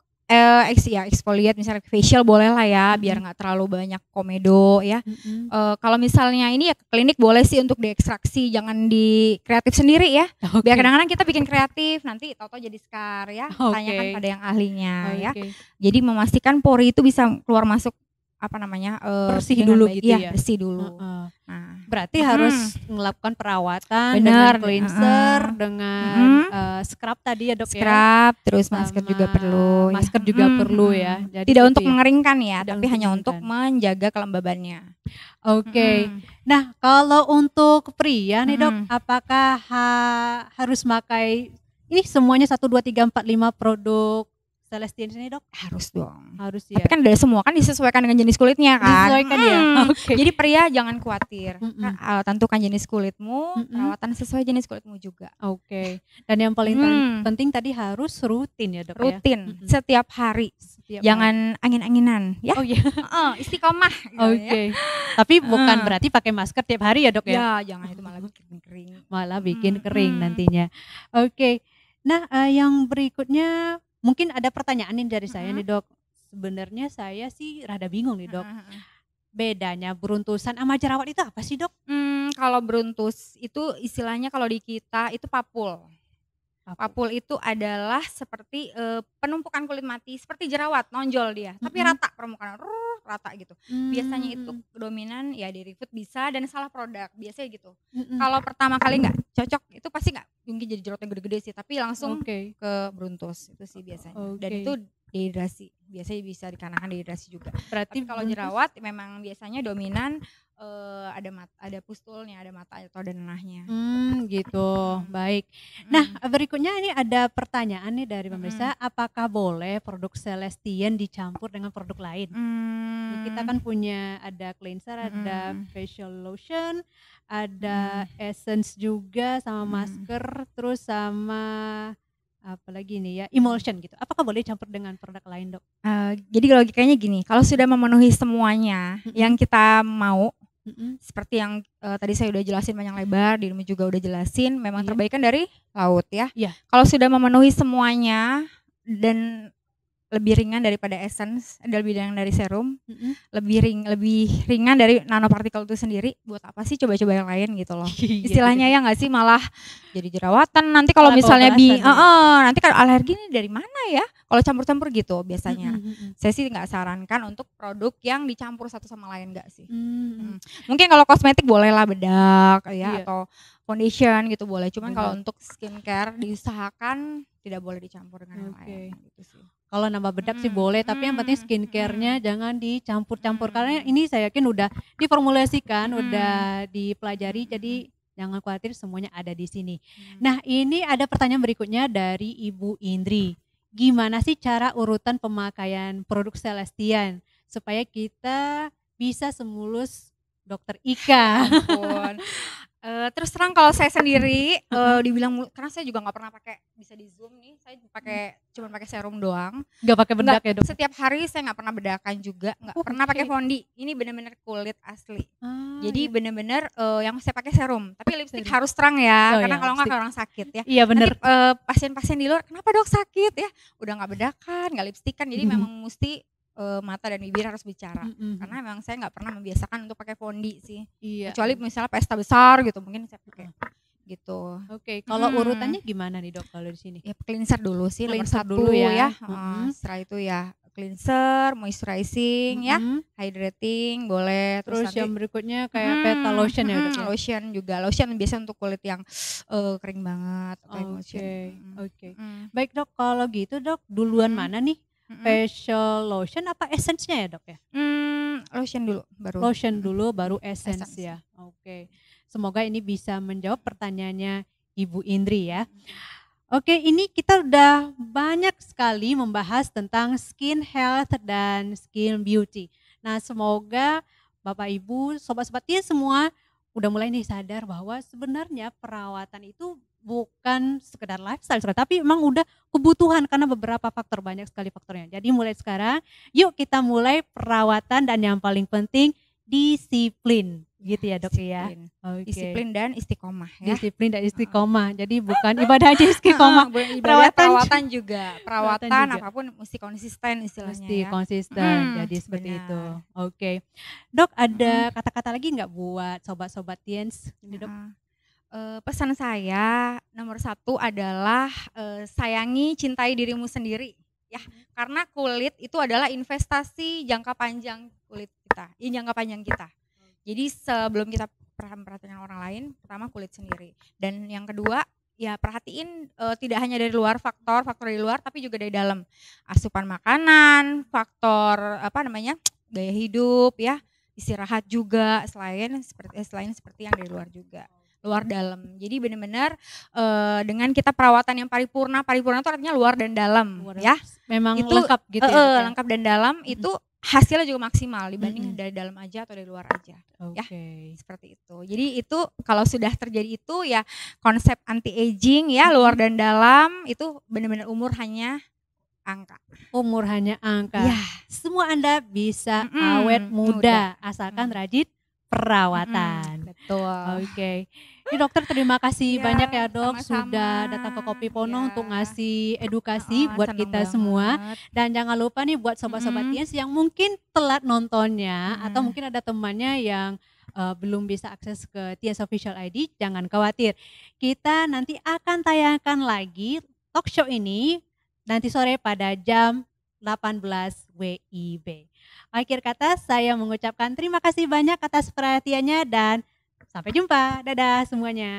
exfoliate, misalnya facial boleh lah ya, biar nggak terlalu banyak komedo ya. Kalau misalnya ini ya ke klinik boleh sih untuk diekstraksi, jangan di kreatif sendiri ya. Biar kadang-kadang kita bikin kreatif nanti tahu-tahu jadi scar ya. Tanyakan pada yang ahlinya ya. Jadi memastikan pori itu bisa keluar masuk bersih dulu gitu ya. Bersih dulu. Nah, berarti harus melakukan perawatan dengan cleanser, dengan scrub tadi ya Dok ya. Scrub, terus masker juga perlu. Masker juga perlu ya. Jadi tidak untuk mengeringkan ya, tapi hanya untuk menjaga kelembabannya. Nah, kalau untuk pria nih Dok, apakah harus pakai ini semuanya 1, 2, 3, 4, 5 produk Celestian ini dok? Harus dong. Harus ya. Tapi kan dari semua kan disesuaikan dengan jenis kulitnya kan. Disesuaikan ya. Okay. Jadi pria jangan khawatir. Tentukan jenis kulitmu, perawatan sesuai jenis kulitmu juga. Oke. Dan yang paling penting tadi harus rutin ya dok. Rutin, setiap hari. Jangan angin-anginan ya. Oh iya. Istiqomah. Oke. Tapi bukan berarti pakai masker tiap hari ya dok ya? Ya jangan, itu malah bikin kering. Malah bikin kering nantinya. Oke. Nah yang berikutnya mungkin ada pertanyaan nih dari saya nih dok. Sebenarnya saya sih rada bingung nih dok. Bedanya beruntusan sama jerawat itu apa sih dok? Kalau beruntus itu istilahnya kalau di kita itu papul. Papul itu adalah seperti penumpukan kulit mati, seperti jerawat, nonjol dia. Tapi rata permukaan, rata gitu. Biasanya itu dominan ya di Refood bisa dan salah produk, biasanya gitu. Kalau pertama kali nggak cocok, itu pasti nggak mungkin jadi jerawatnya gede-gede sih, tapi langsung ke beruntus itu sih biasanya. Dan itu dehidrasi, biasanya bisa dikarenakan dehidrasi juga. Berarti kalau jerawat memang biasanya dominan ada pustulnya, ada mata atau ada nanahnya. Gitu, baik. Nah berikutnya ini ada pertanyaan nih dari pemirsa, apakah boleh produk Celestian dicampur dengan produk lain? Kita kan punya ada cleanser, ada facial lotion, ada essence juga, sama masker, terus sama apalagi nih ya, emulsion gitu. Apakah boleh campur dengan produk lain dok? Jadi logikanya gini, kalau sudah memenuhi semuanya yang kita mau, seperti yang tadi saya udah jelasin panjang lebar, dirimu juga udah jelasin, memang terbaik kan dari laut ya. Kalau sudah memenuhi semuanya dan lebih ringan daripada essence, lebih ringan dari serum, lebih ringan dari nanopartikel itu sendiri, buat apa sih coba-coba yang lain gitu loh. Istilahnya ya nggak sih, malah jadi jerawatan. Nanti kalau misalnya nanti kalau alergi ini dari mana ya? Kalau campur-campur gitu biasanya. Saya sih nggak sarankan untuk produk yang dicampur satu sama lain, nggak sih. Mungkin kalau kosmetik bolehlah bedak ya, atau foundation gitu boleh. Cuman kalau untuk skincare diusahakan tidak boleh dicampur dengan yang lain gitu sih. Kalau nambah bedak sih boleh, tapi yang penting skincare-nya jangan dicampur-campur. Karena ini saya yakin udah diformulasikan, udah dipelajari, jadi jangan khawatir semuanya ada di sini. Nah ini ada pertanyaan berikutnya dari Ibu Indri. Gimana sih cara urutan pemakaian produk Celestian supaya kita bisa semulus Dokter Ika? Terus terang kalau saya sendiri dibilang, karena saya juga nggak pernah pakai, bisa di zoom nih, saya cuma pakai serum doang, nggak pakai bedak ya dok? Setiap hari saya nggak pernah bedakan juga, nggak pernah pakai fondi. Ini benar-benar kulit asli. Jadi benar-benar yang saya pakai serum, tapi lipstik harus terang ya, karena kalau nggak orang sakit ya. Iya benar. Pasien-pasien di luar, kenapa dok sakit ya? Udah nggak bedakan, nggak lipstikan, jadi memang mesti mata dan bibir harus bicara, karena memang saya nggak pernah membiasakan untuk pakai fondi sih, kecuali misalnya pesta besar gitu mungkin saya pakai gitu. Oke, kalau urutannya gimana nih dok kalau di sini? Ya cleanser dulu sih, nomor satu dulu ya. Setelah itu ya cleanser, moisturizing ya, hydrating boleh. Terus yang berikutnya kayak petal lotion ya dok? Lotion juga, lotion biasa untuk kulit yang kering banget. Oke. Baik dok, kalau gitu dok duluan mana nih? Facial lotion apa essence-nya ya dok ya? Lotion dulu baru. Lotion dulu baru essence ya. Oke. Semoga ini bisa menjawab pertanyaannya Ibu Indri ya. Oke, ini kita udah banyak sekali membahas tentang skin health dan skin beauty. Nah, semoga Bapak Ibu, sobat-sobat Tien semua udah mulai nih sadar bahwa sebenarnya perawatan itu bukan sekedar lifestyle, tapi memang udah kebutuhan karena beberapa faktor, banyak sekali faktornya. Jadi mulai sekarang yuk kita mulai perawatan dan yang paling penting disiplin gitu ya dok ya. Disiplin dan istiqomah ya. Disiplin dan istiqomah. Jadi bukan ibadah aja istiqomah. Perawatan juga. Perawatan apapun mesti konsisten istilahnya. Mesti konsisten. Jadi seperti itu. Oke. Dok ada kata-kata lagi nggak buat sobat-sobat Tiens ini dok? Pesan saya nomor 1 adalah sayangi, cintai dirimu sendiri ya, karena kulit itu adalah investasi jangka panjang kulit kita, jangka panjang kita. Jadi sebelum kita perhatikan orang lain, pertama kulit sendiri, dan yang kedua ya perhatiin tidak hanya dari luar, faktor dari luar, tapi juga dari dalam, asupan makanan, faktor gaya hidup ya, istirahat juga, selain seperti yang dari luar juga. luar dalam. Jadi benar-benar dengan kita perawatan yang paripurna itu artinya luar dan dalam ya. Memang itu lengkap gitu ya. Lengkap dan dalam itu hasilnya juga maksimal dibanding dari dalam aja atau dari luar aja. Ya. Seperti itu. Jadi itu kalau sudah terjadi itu ya konsep anti aging ya luar dan dalam itu benar-benar umur hanya angka. Umur hanya angka. Ya. Semua Anda bisa awet muda asalkan rajin perawatan. Betul. Oke. Ini dokter terima kasih banyak ya dok sama-sama. sudah datang ke Kopi Pono untuk ngasih edukasi buat kita semua. Dan jangan lupa nih buat sobat-sobat Tians yang mungkin telat nontonnya atau mungkin ada temannya yang belum bisa akses ke Tians Official ID, jangan khawatir. Kita nanti akan tayangkan lagi talk show ini nanti sore pada jam 18 WIB. Akhir kata saya mengucapkan terima kasih banyak atas perhatiannya dan sampai jumpa. Dadah semuanya.